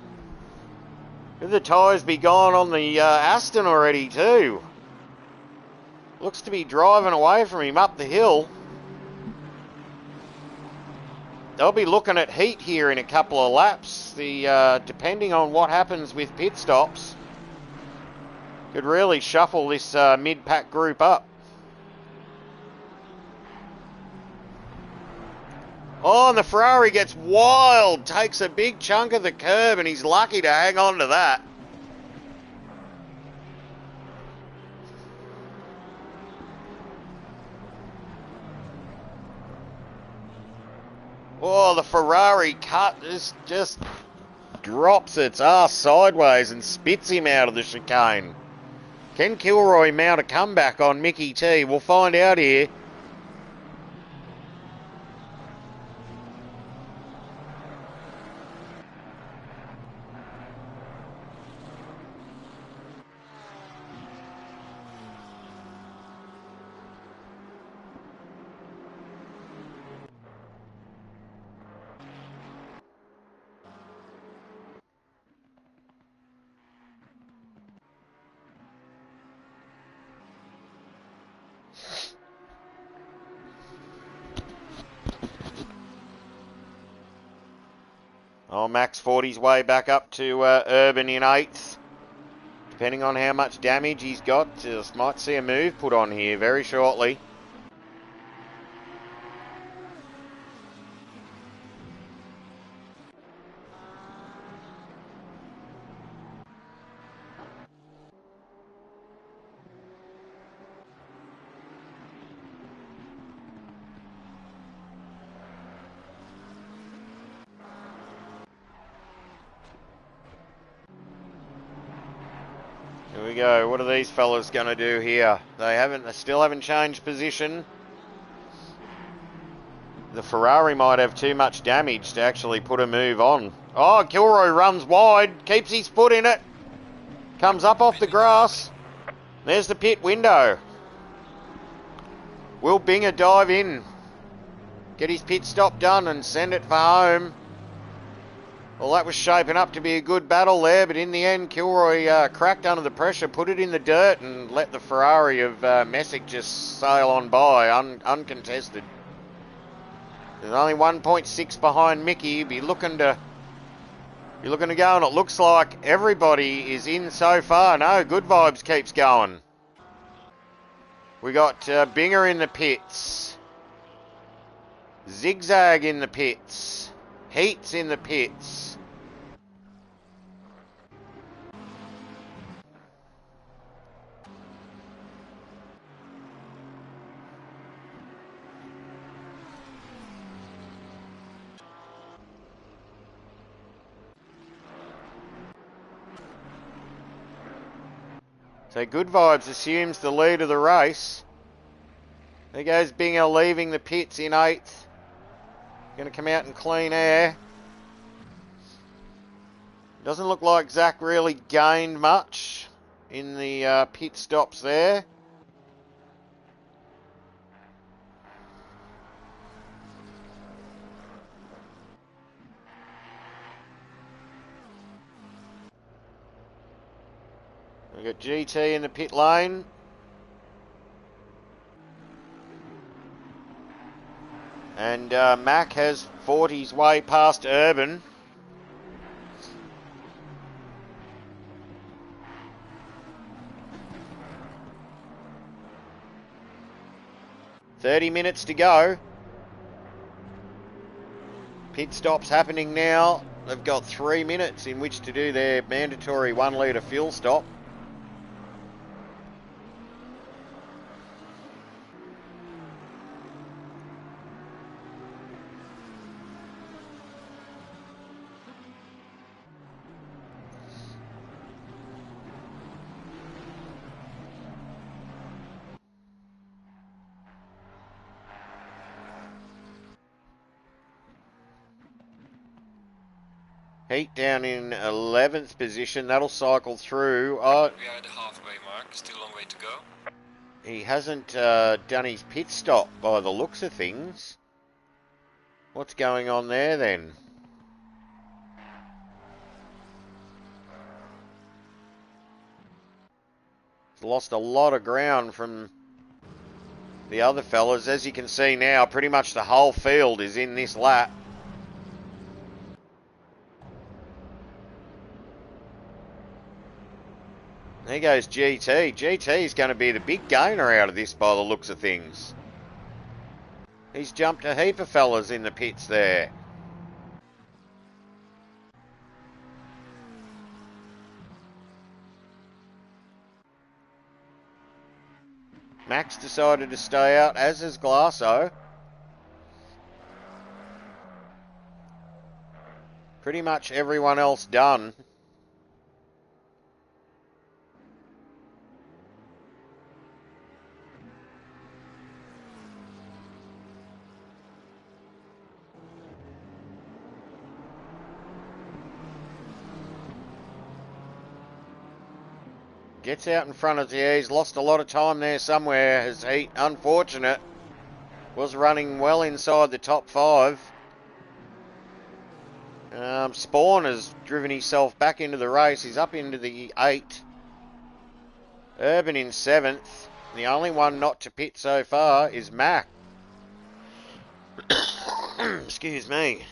Could the tyres be gone on the Aston already too? Looks to be driving away from him up the hill. They'll be looking at heat here in a couple of laps. Depending on what happens with pit stops, could really shuffle this mid-pack group up. Oh, and the Ferrari gets wild, takes a big chunk of the curb, and he's lucky to hang on to that. Oh, the Ferrari cut just drops its arse sideways and spits him out of the chicane. Can Kilroy mount a comeback on Mickey T? We'll find out here. Oh, Max 40's way back up to Urban in 8th. Depending on how much damage he's got, just might see a move put on here very shortly. Here we go. What are these fellas going to do here? They still haven't changed position. The Ferrari might have too much damage to actually put a move on. Oh, Kilroy runs wide, keeps his foot in it. Comes up off the grass. There's the pit window. Will Binger dive in? Get his pit stop done and send it for home. Well, that was shaping up to be a good battle there, but in the end, Kilroy cracked under the pressure, put it in the dirt, and let the Ferrari of Messick just sail on by, uncontested. There's only 1.6 behind Mickey. You'd be looking to go, and it looks like everybody is in so far. No, Good Vibes keeps going. We got Binger in the pits, Zigzag in the pits, Heats in the pits. So Good Vibes assumes the lead of the race. There goes Binger leaving the pits in 8th. Going to come out in clean air. Doesn't look like Zach really gained much in the pit stops there. We've got GT in the pit lane. And Mac has fought his way past Urban. "30 minutes to go. Pit stops happening now. They've got 3 minutes in which to do their mandatory 1 litre fuel stop. Heat down in 11th position. That'll cycle through. We are at the halfway mark. Still a long way to go. He hasn't done his pit stop by the looks of things. What's going on there then? He's lost a lot of ground from the other fellas. As you can see now, pretty much the whole field is in this lap. There goes GT. GT is going to be the big gainer out of this by the looks of things. He's jumped a heap of fellas in the pits there. Max decided to stay out, as has Glasso. Pretty much everyone else done. Gets out in front of the He's lost a lot of time there somewhere. As Heat, unfortunate, was running well inside the top 5. Spawn has driven himself back into the race. He's up into the 8. Urban in 7th. The only one not to pit so far is Mac. Excuse me.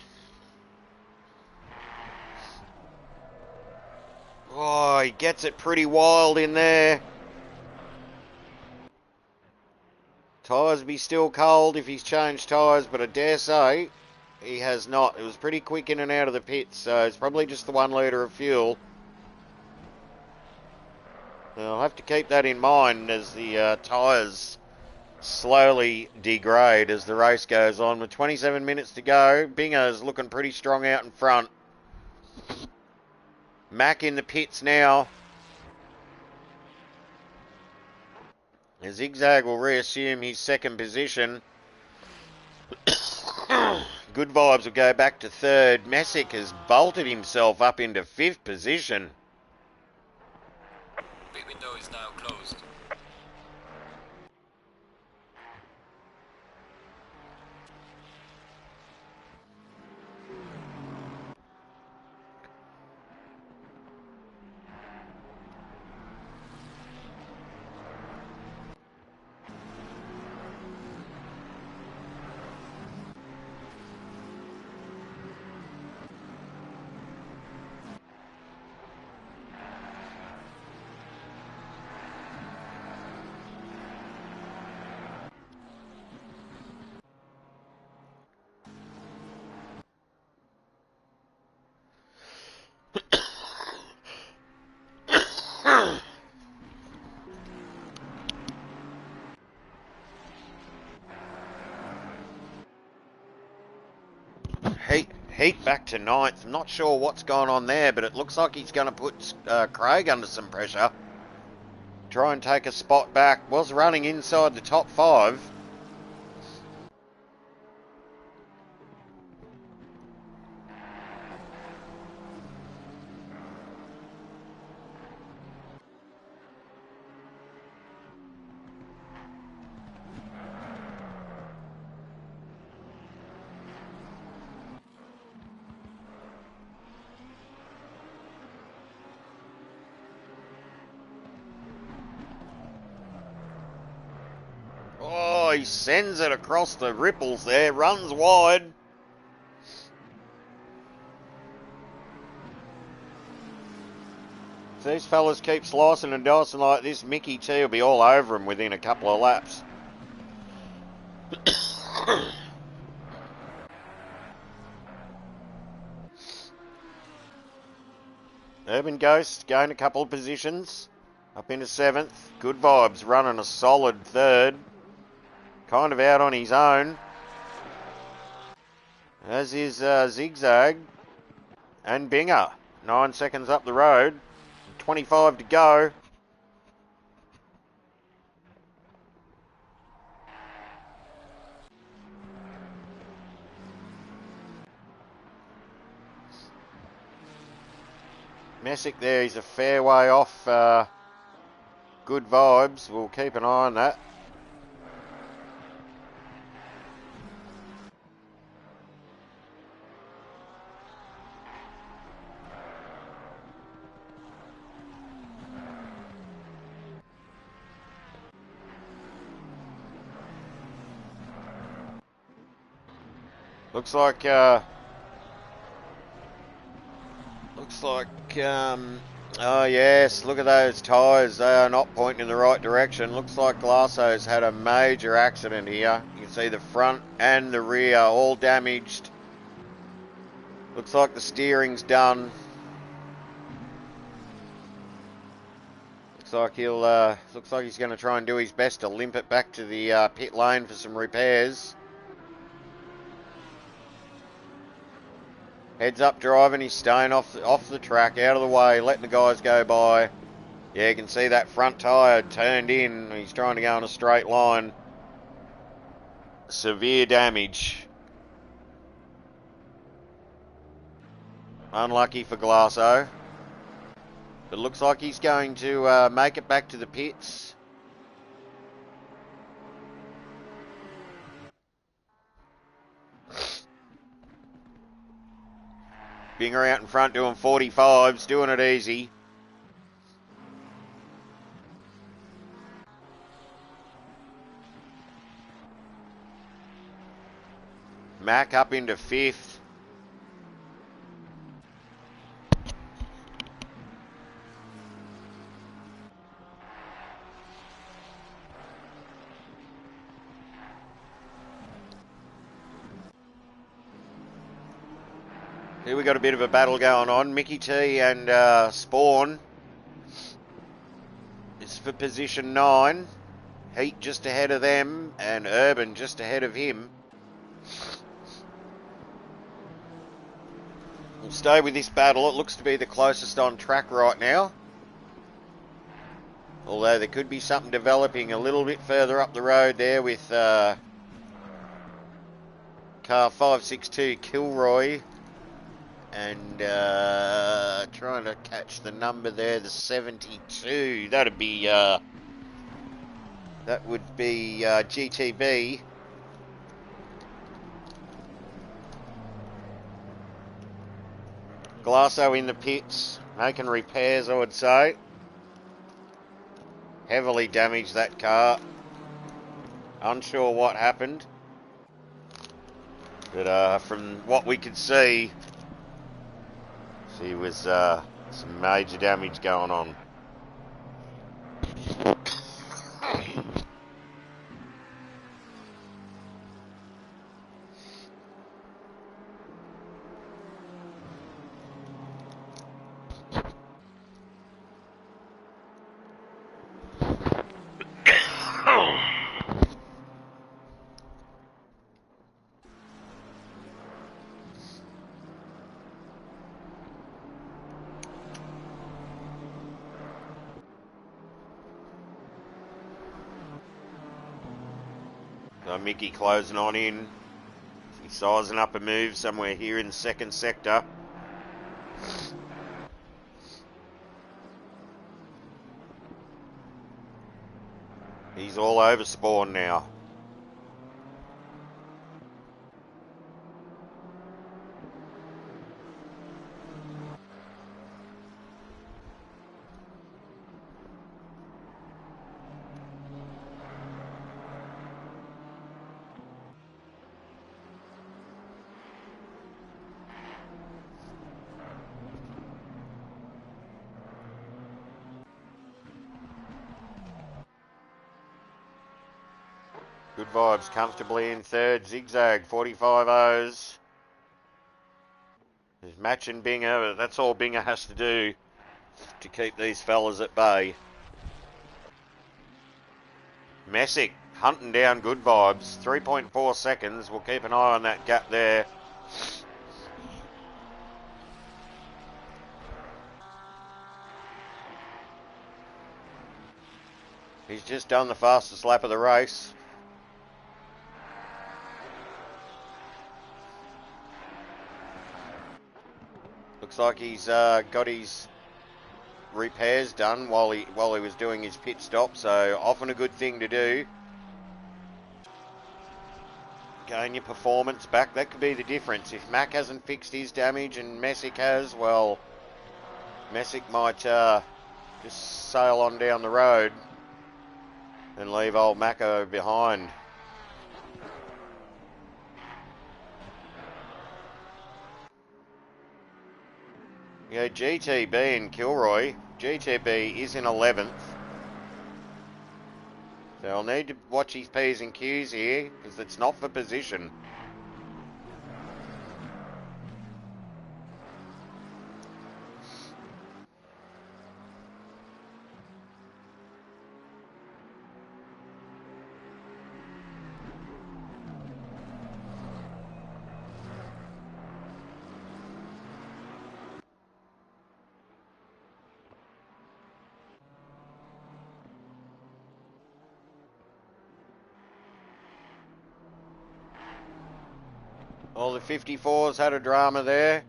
Oh, he gets it pretty wild in there. Tyres be still cold if he's changed tyres, but I dare say he has not. It was pretty quick in and out of the pits, so it's probably just the 1 litre of fuel. I'll have to keep that in mind as the tyres slowly degrade as the race goes on. With 27 minutes to go, Binger's looking pretty strong out in front. Mac in the pits now. Zigzag will reassume his 2nd position. Good Vibes will go back to 3rd. Messick has bolted himself up into 5th position. Pit window is now closed. Heat back to ninth. I'm not sure what's going on there, but it looks like he's going to put Craig under some pressure. Try and take a spot back. Was running inside the top 5. Oh, he sends it across the ripples there, runs wide. If these fellas keep slicing and dicing like this, Mickey T will be all over him within a couple of laps. Urban Ghost gained a couple of positions. Up into 7th. Good Vibes running a solid 3rd. Kind of out on his own. As is Zigzag and Binger. 9 seconds up the road. 25 to go. Messick there, he's a fair way off Good Vibes. We'll keep an eye on that. Looks like oh yes, look at those tyres. They are not pointing in the right direction. Looks like Glasso's had a major accident here. You can see the front and the rear all damaged. Looks like the steering's done. Looks like he's going to try and do his best to limp it back to the pit lane for some repairs. Heads up driving, he's staying off the track, out of the way, letting the guys go by. Yeah, you can see that front tyre turned in. He's trying to go on a straight line. Severe damage. Unlucky for Glasso. But looks like he's going to make it back to the pits. Binger out in front doing 45s, doing it easy. Mac up into 5th. Here we got a bit of a battle going on. Mickey T and Spawn is for position 9. Heat just ahead of them and Urban just ahead of him. We'll stay with this battle. It looks to be the closest on track right now. Although there could be something developing a little bit further up the road there with car 562 Kilroy. And trying to catch the number there, the 72. That would be GTB. Glasso in the pits, making repairs, I would say. Heavily damaged that car. Unsure what happened. But from what we could see, there was some major damage going on. So Mickey closing on in. He's sizing up a move somewhere here in the second sector. He's all over Spawn now. Good Vibes comfortably in third. Zigzag 45 O's. He's matching Binger. That's all Binger has to do to keep these fellas at bay. Messick hunting down Good Vibes. 3.4 seconds. We'll keep an eye on that gap there. He's just done the fastest lap of the race. Looks like he's got his repairs done while he was doing his pit stop, so often a good thing to do. Gain your performance back, that could be the difference. If Mac hasn't fixed his damage and Messick has, well, Messick might just sail on down the road and leave old Mako behind. Yeah, GTB and Kilroy. GTB is in 11th. So I'll need to watch his P's and Q's here, because it's not for position. All the 54s had a drama there.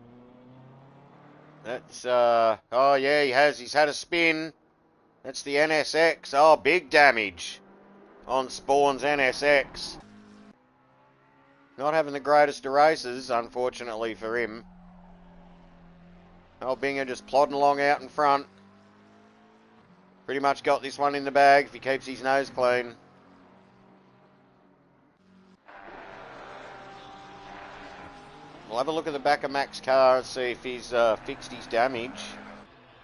That's, oh yeah, he has. He's had a spin. That's the NSX. Oh, big damage on Spawn's NSX. Not having the greatest of races, unfortunately for him. Old Binger just plodding along out in front. Pretty much got this one in the bag if he keeps his nose clean. We'll have a look at the back of Mac's car and see if he's fixed his damage.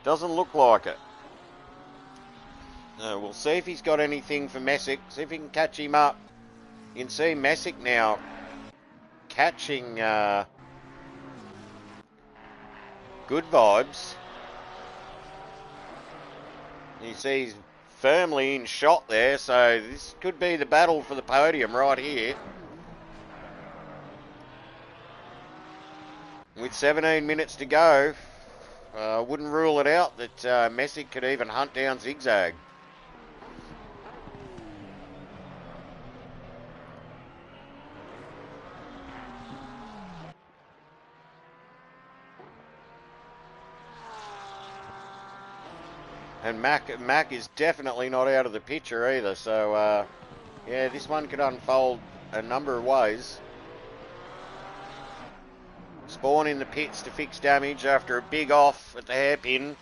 Doesn't look like it. We'll see if he's got anything for Messick. See if he can catch him up. You can see Messick now catching Good Vibes. You see he's firmly in shot there, so this could be the battle for the podium right here. With 17 minutes to go, wouldn't rule it out that Messick could even hunt down Zigzag. And Mac is definitely not out of the picture either, so yeah, this one could unfold a number of ways. Spawn in the pits to fix damage after a big off at the hairpin.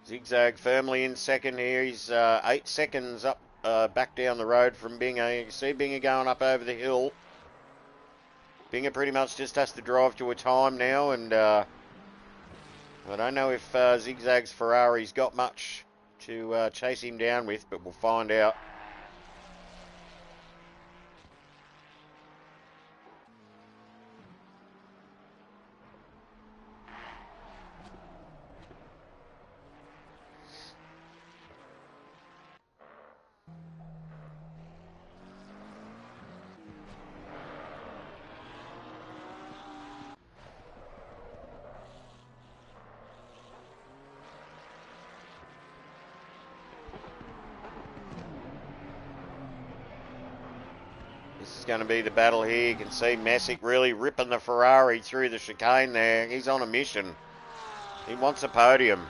Zigzag firmly in second here. He's 8 seconds up, back down the road from Binger. You can see Binger going up over the hill. Binger pretty much just has to drive to a time now, and I don't know if Zigzag's Ferrari's got much to chase him down with, but we'll find out. going to be the battle here. You can see Messick really ripping the Ferrari through the chicane there. He's on a mission. He wants a podium.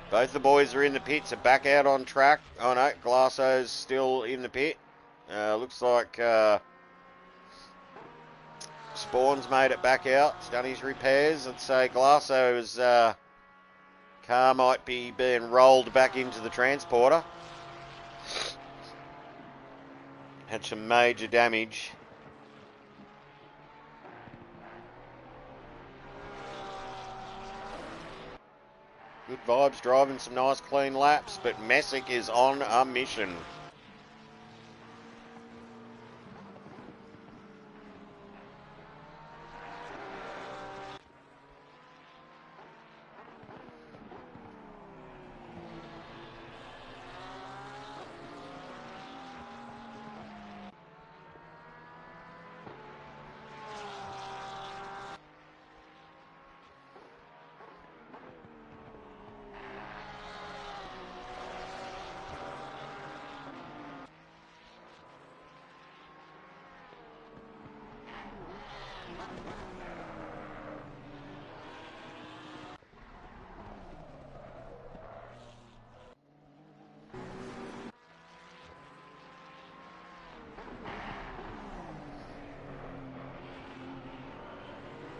Both the boys are in the pits, are back out on track. Oh no, Glasso's still in the pit. Looks like Spawn's made it back out. He's done his repairs. I'd say Glasso's car might be being rolled back into the transporter. Had some major damage. Good vibes, driving some nice clean laps, but Messick is on a mission.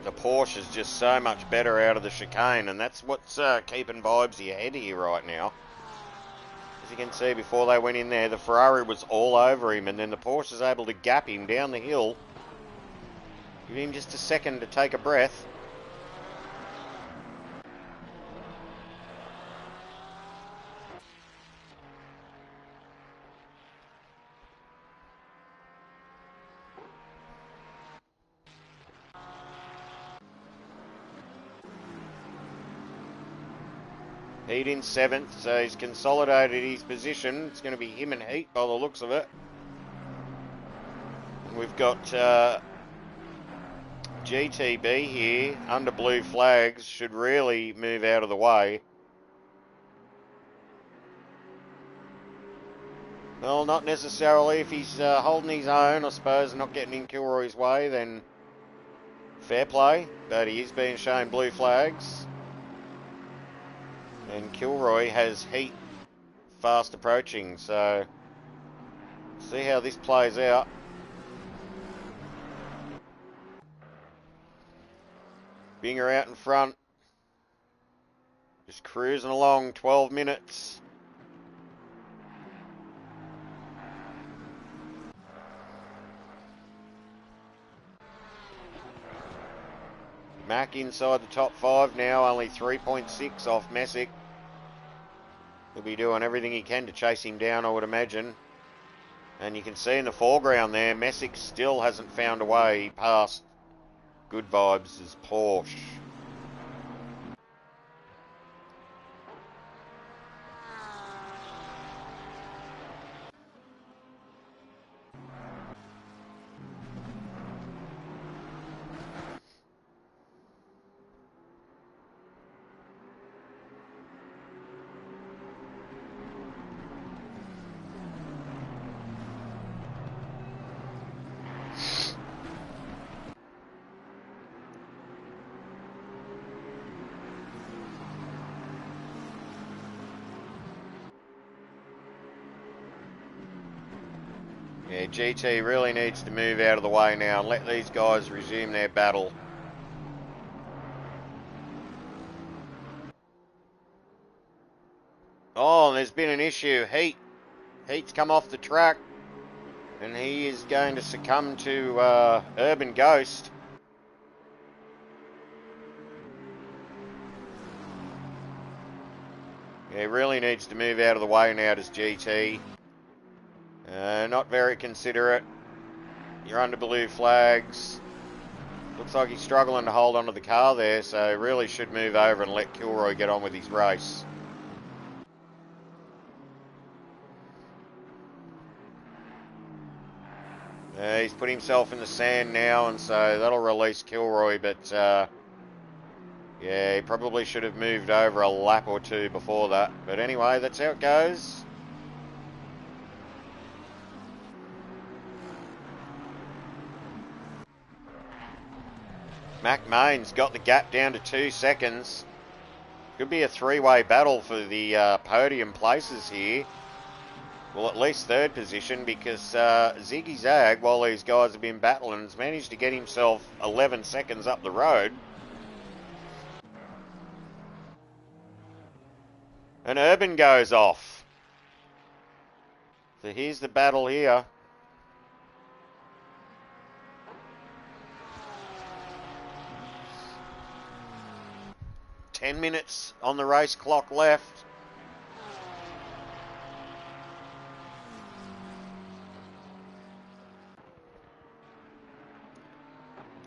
The Porsche is just so much better out of the chicane, and that's what's keeping vibes ahead here right now. As you can see, before they went in there, the Ferrari was all over him, and then the Porsche is able to gap him down the hill. Give him just a second to take a breath. Heat in 7th, so he's consolidated his position. It's going to be him and Heat by the looks of it. And we've got GTB here, under blue flags, should really move out of the way. Well, not necessarily. If he's holding his own, I suppose, not getting in Kilroy's way, then fair play. But he is being shown blue flags. And Kilroy has Heat fast approaching, so see how this plays out. Binger out in front. Just cruising along, 12 minutes. Mack inside the top 5 now, only 3.6 off Messick. He'll be doing everything he can to chase him down, I would imagine. And you can see in the foreground there, Messick still hasn't found a way past Good Vibes' Porsche. Yeah, GT really needs to move out of the way now and let these guys resume their battle. Oh, and there's been an issue. Heat's come off the track, and he is going to succumb to Urban Ghost. Yeah, really needs to move out of the way now, does GT. Not very considerate. You're under blue flags. Looks like he's struggling to hold onto the car there, so really should move over and let Kilroy get on with his race. He's put himself in the sand now, and so that'll release Kilroy, but Yeah, he probably should have moved over a lap or two before that. But anyway, that's how it goes. Mac Main's got the gap down to 2 seconds. Could be a three-way battle for the podium places here. Well, at least third position, because Ziggy Zag, while these guys have been battling, has managed to get himself 11 seconds up the road. And Urban goes off. So here's the battle here. Ten minutes on the race clock left.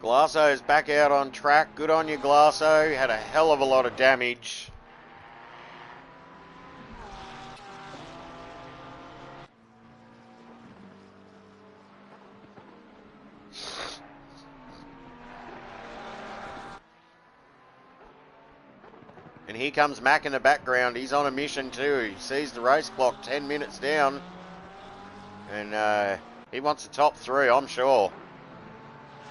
Glasso's back out on track. Good on you, Glasso. Had a hell of a lot of damage. And here comes Mac in the background. He's on a mission too. He sees the race clock 10 minutes down. And he wants the top three, I'm sure.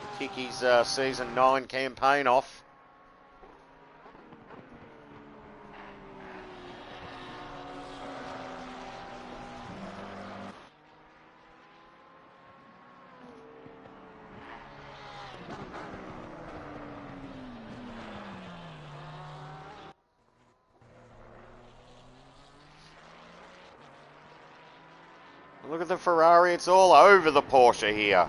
To kick his season 9 campaign off. Look at the Ferrari, it's all over the Porsche here.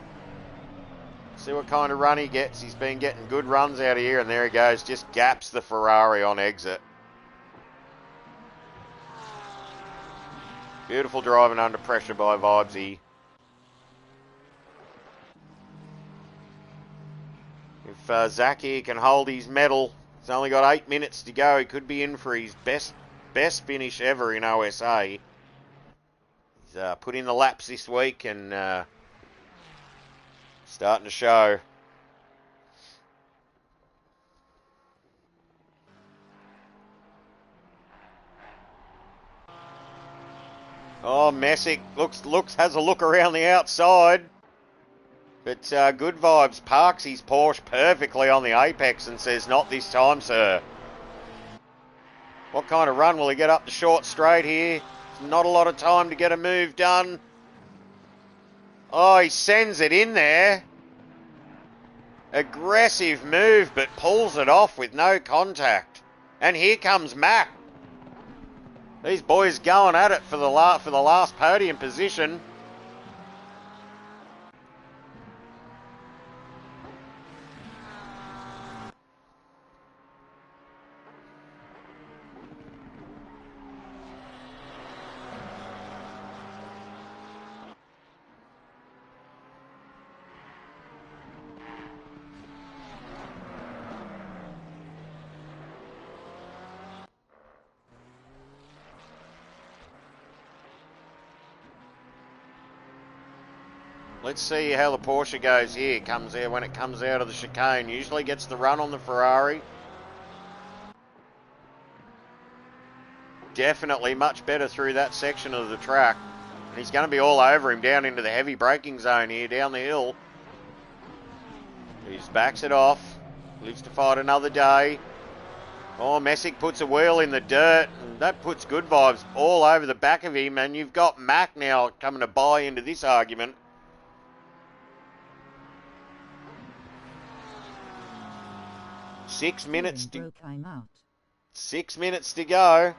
See what kind of run he gets. He's been getting good runs out of here, and there he goes, just gaps the Ferrari on exit. Beautiful driving under pressure by Vibesy. If Zach here can hold his medal, he's only got 8 minutes to go. He could be in for his best finish ever in OSA. He's put in the laps this week and starting to show. Oh, Messick has a look around the outside. But Good Vibes parks his Porsche perfectly on the apex and says, "Not this time, sir." What kind of run will he get up the short straight here? Not a lot of time to get a move done. Oh, he sends it in there. Aggressive move, but pulls it off with no contact. And here comes Mac. These boys going at it for the last podium position. Let's see how the Porsche goes here. Comes there when it comes out of the chicane. Usually gets the run on the Ferrari. Definitely much better through that section of the track. And he's going to be all over him down into the heavy braking zone here, down the hill. He just backs it off. Lives to fight another day. Oh, Messick puts a wheel in the dirt. And that puts Good Vibes all over the back of him. And you've got Mac now coming to buy into this argument. 6 minutes to 6 minutes to go.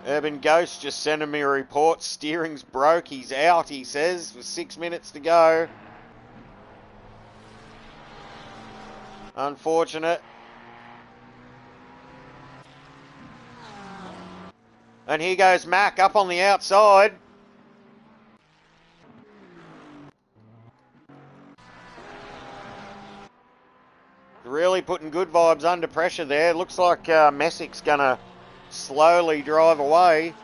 Urban Ghost just sent me a report. Steering's broke. He's out, he says, with 6 minutes to go. Unfortunate. And here goes Mac up on the outside. Really putting Good Vibes under pressure there. Looks like Messick's going to slowly drive away.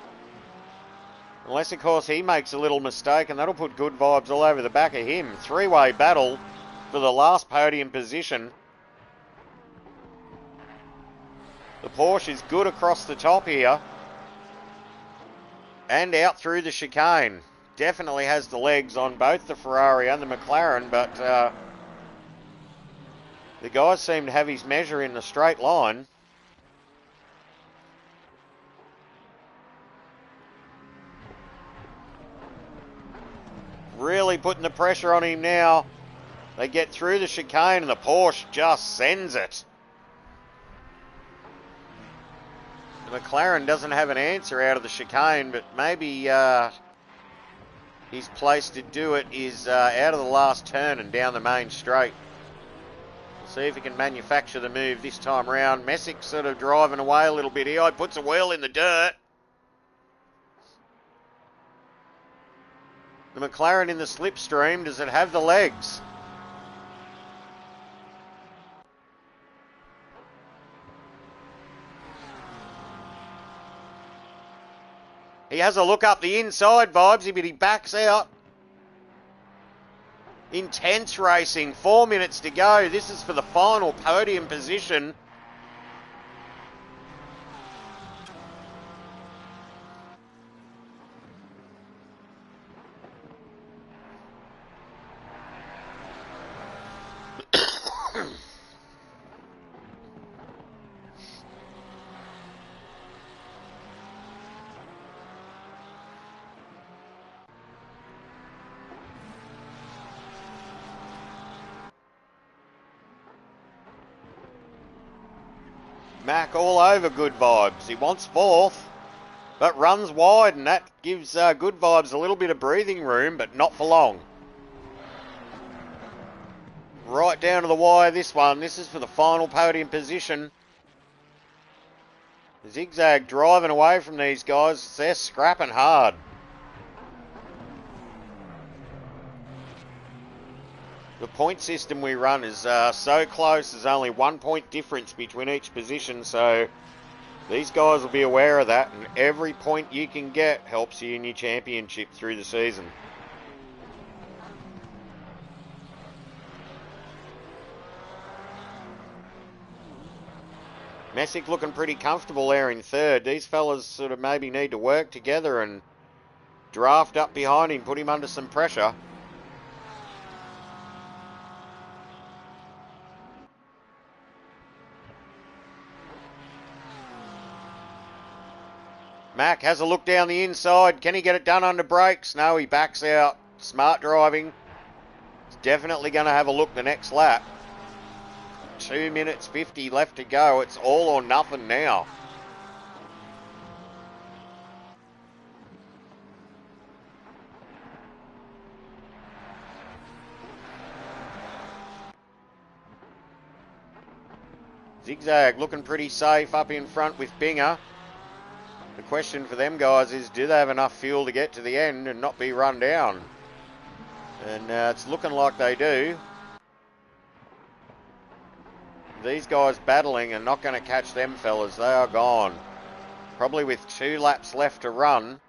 Unless, of course, he makes a little mistake, and that'll put Good Vibes all over the back of him. Three-way battle. for the last podium position. The Porsche is good across the top here. And out through the chicane. Definitely has the legs on both the Ferrari and the McLaren, but the guys seem to have his measure in the straight line. Really putting the pressure on him now. They get through the chicane and the Porsche just sends it. The McLaren doesn't have an answer out of the chicane, but maybe his place to do it is out of the last turn and down the main straight. We'll see if he can manufacture the move this time round. Messick sort of driving away a little bit here. He puts a wheel in the dirt. The McLaren in the slipstream, does it have the legs? He has a look up the inside, Vibesy, but he backs out. Intense racing, 4 minutes to go. This is for the final podium position. Mac all over Good Vibes. He wants fourth, but runs wide, and that gives Good Vibes a little bit of breathing room, but not for long. Right down to the wire, this one. This is for the final podium position. Zigzag driving away from these guys. They're scrapping hard. The point system we run is so close, there's only 1 point difference between each position, so these guys will be aware of that, and every point you can get helps you in your championship through the season. Messick looking pretty comfortable there in third. These fellas sort of maybe need to work together and draft up behind him, put him under some pressure. Mac has a look down the inside. Can he get it done under brakes? No, he backs out. Smart driving. He's definitely going to have a look the next lap. 2 minutes 50 left to go. It's all or nothing now. Zigzag looking pretty safe up in front with Binger. The question for them guys is, do they have enough fuel to get to the end and not be run down? And it's looking like they do. These guys battling are not going to catch them fellas. They are gone. Probably with 2 laps left to run.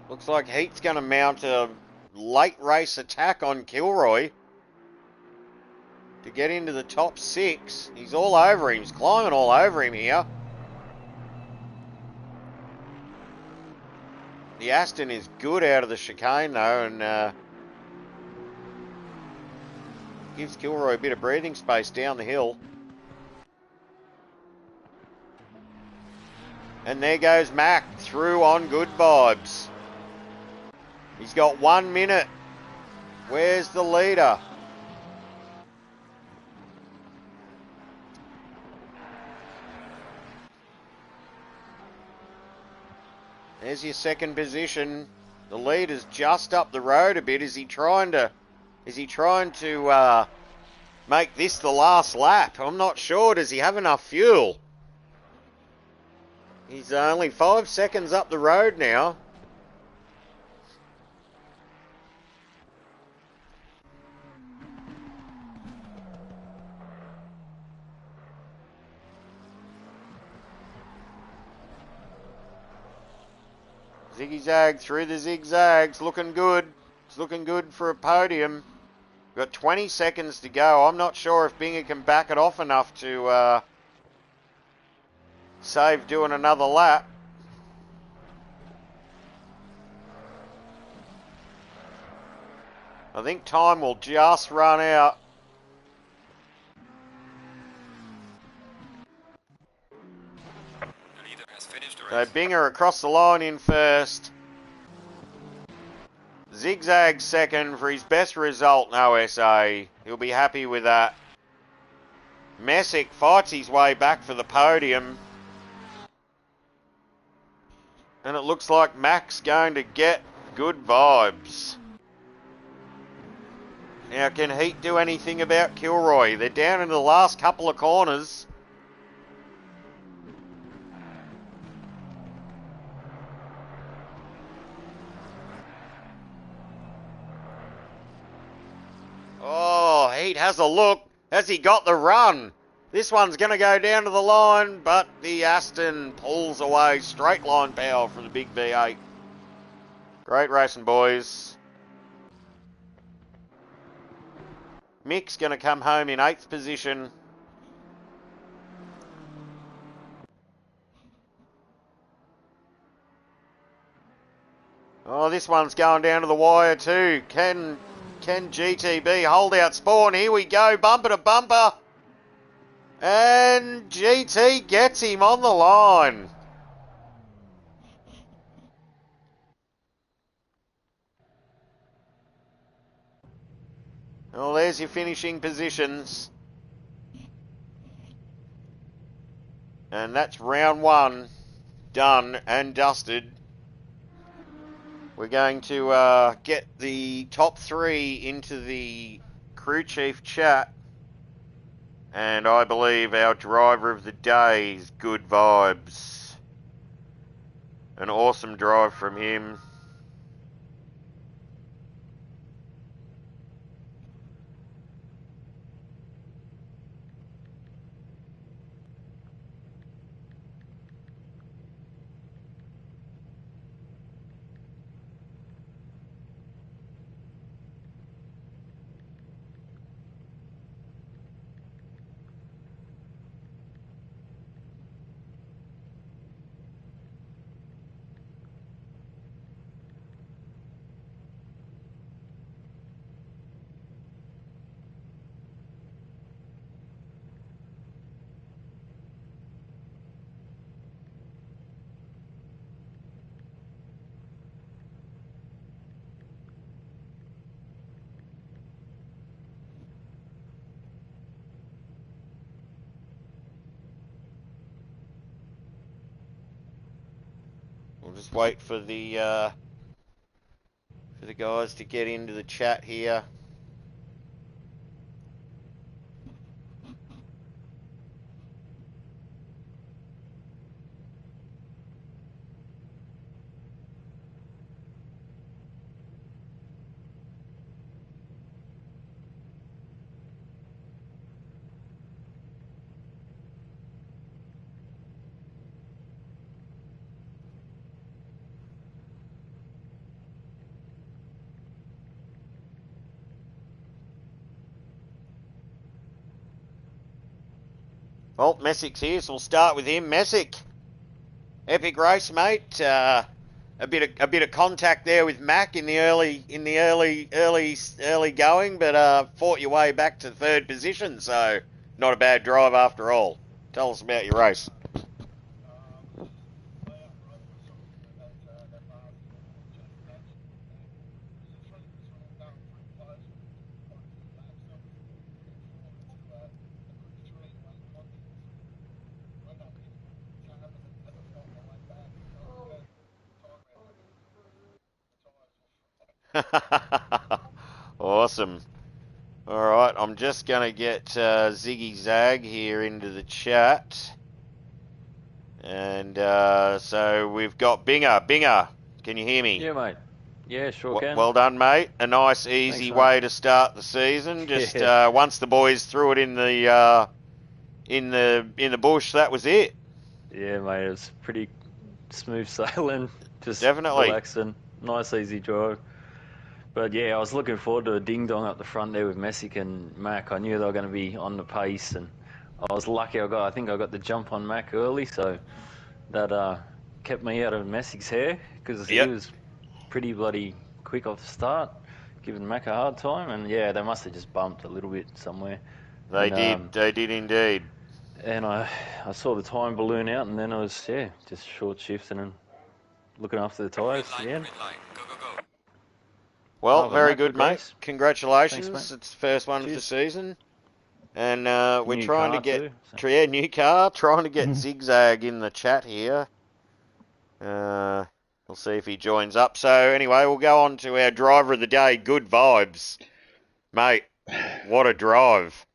Looks like Heat's going to mount a late race attack on Kilroy to get into the top 6. He's all over him. He's climbing all over him here. The Aston is good out of the chicane though, and gives Kilroy a bit of breathing space down the hill. And there goes Mac through on Good Vibes. He's got 1 minute. Where's the leader? There's your second position. The lead is just up the road a bit. Is he trying to make this the last lap? I'm not sure. Does he have enough fuel? He's only 5 seconds up the road now. Ziggy-zag through the zigzags. Looking good. It's looking good for a podium. We've got 20 seconds to go. I'm not sure if Binger can back it off enough to save doing another lap. I think time will just run out. The leader has finished the So race. Binger across the line in first. Zigzag second for his best result in OSA. He'll be happy with that. Messick fights his way back for the podium. And it looks like Mac's going to get good vibes. Now, can Heat do anything about Kilroy? They're down into the last couple of corners. Oh, Heat has a look. Has he got the run? This one's going to go down to the line, but the Aston pulls away. Straight line power from the big V8. Great racing, boys. Mick's going to come home in 8th position. Oh, this one's going down to the wire too. Can GTB hold out Spawn? Here we go, bumper to bumper. And GT gets him on the line. Well, there's your finishing positions. And that's round 1 done and dusted. We're going to get the top 3 into the crew chief chat. And I believe our driver of the day is good vibes. An awesome drive from him. We'll just wait for the guys to get into the chat here. Well, Messick's here, so we'll start with him. Messick, epic race, mate. A bit of contact there with Mac in the early going, but fought your way back to 3rd position, so not a bad drive after all. Tell us about your race. Awesome. All right, I'm just going to get Ziggy Zag here into the chat. And so we've got Binger. Binger, can you hear me? Yeah, mate. Yeah, sure can. Well done, mate. A nice, easy Thanks, way mate. to start the season. Just Yeah. once the boys threw it in the bush, that was it. Yeah, mate. It was pretty smooth sailing, just Definitely. relaxing. Nice, easy drive. But yeah, I was looking forward to a ding dong up the front there with Messick and Mac. I knew they were going to be on the pace, and I was lucky. I think I got the jump on Mac early, so that kept me out of Messick's hair because he Yep. was pretty bloody quick off the start, giving Mac a hard time. And yeah, they must have just bumped a little bit somewhere. They did. They did indeed. And I saw the time balloon out, and then I was just short shifting and looking after the tyres again. Green light. Go, go, go. Well, Other than very that, good, mate. race. Congratulations. Thanks, mate. It's the first one of the Cheers. season. And we're New trying to car get too. So. new car, trying to get Zigzag in the chat here. We'll see if he joins up. So anyway, we'll go on to our driver of the day. Good vibes, mate. What a drive!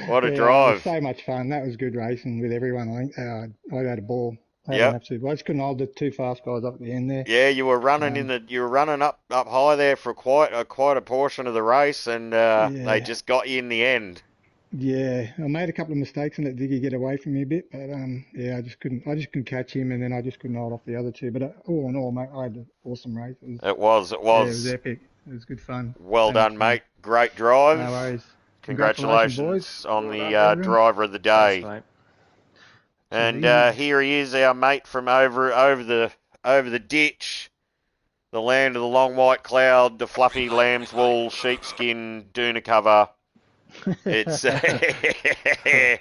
What a Yeah, it drive! was so much fun. That was good racing with everyone. I think I had a ball. I had an Yep. absolute. I just couldn't hold the two fast guys up at the end there. Yeah, you were running up high there for quite a portion of the race, and they Yeah, just got you in the end. yeah. I made a couple of mistakes and let Diggy get away from me a bit, but yeah, I just couldn't catch him, and then I just couldn't hold off the other two. But all in all, mate, I had an awesome race. It was. Yeah, it was epic. It was good fun. Well So much done, fun. mate. Great drive. No worries. Congratulations on Well the done, everyone. driver of the Thanks, day. mate. And Cheers. here he is, our mate from over the ditch, the land of the long white cloud, the fluffy lamb's wool, sheepskin doona cover. It's yeah,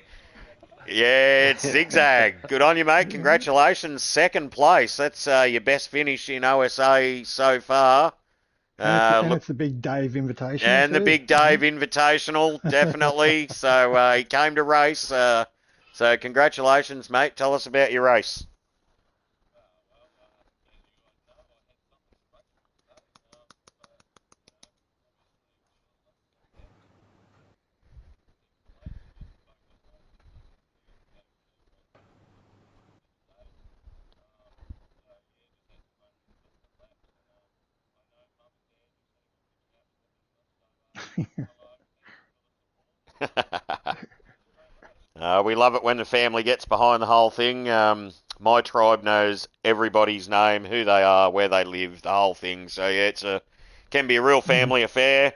it's Zigzag. Good on you, mate. Congratulations, second place. That's your best finish in OSA so far. And it's the Big Dave Invitational And the too. Big Dave Invitational, definitely. So he came to race. So congratulations, mate. Tell us about your race. We love it when the family gets behind the whole thing. My tribe knows everybody's name, who they are, where they live, the whole thing. So yeah, can be a real family affair.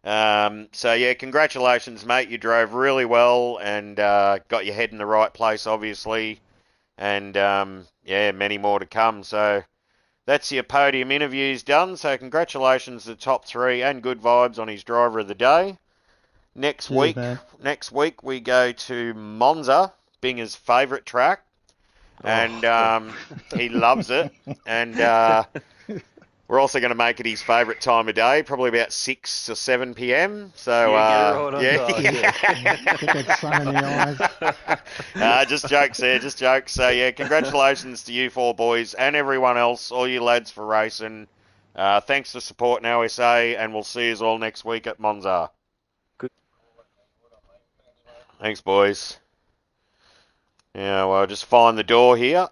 So yeah, congratulations, mate. You drove really well and got your head in the right place, obviously. And yeah, many more to come. So that's your podium interviews done. So congratulations to the top three and good vibes on his driver of the day. Next Cheers, man. week we go to Monza, Binger's favourite track, and he loves it. And we're also going to make it his favourite time of day, probably about 6 or 7 p.m. So Yeah, get it right on yeah, time. Get that sun in the eyes. just jokes there, just jokes. So yeah, congratulations to you four boys and everyone else, all you lads for racing. Thanks for supporting OSA, and we'll see you all next week at Monza. Good. Thanks, boys. Yeah, well, just find the door here.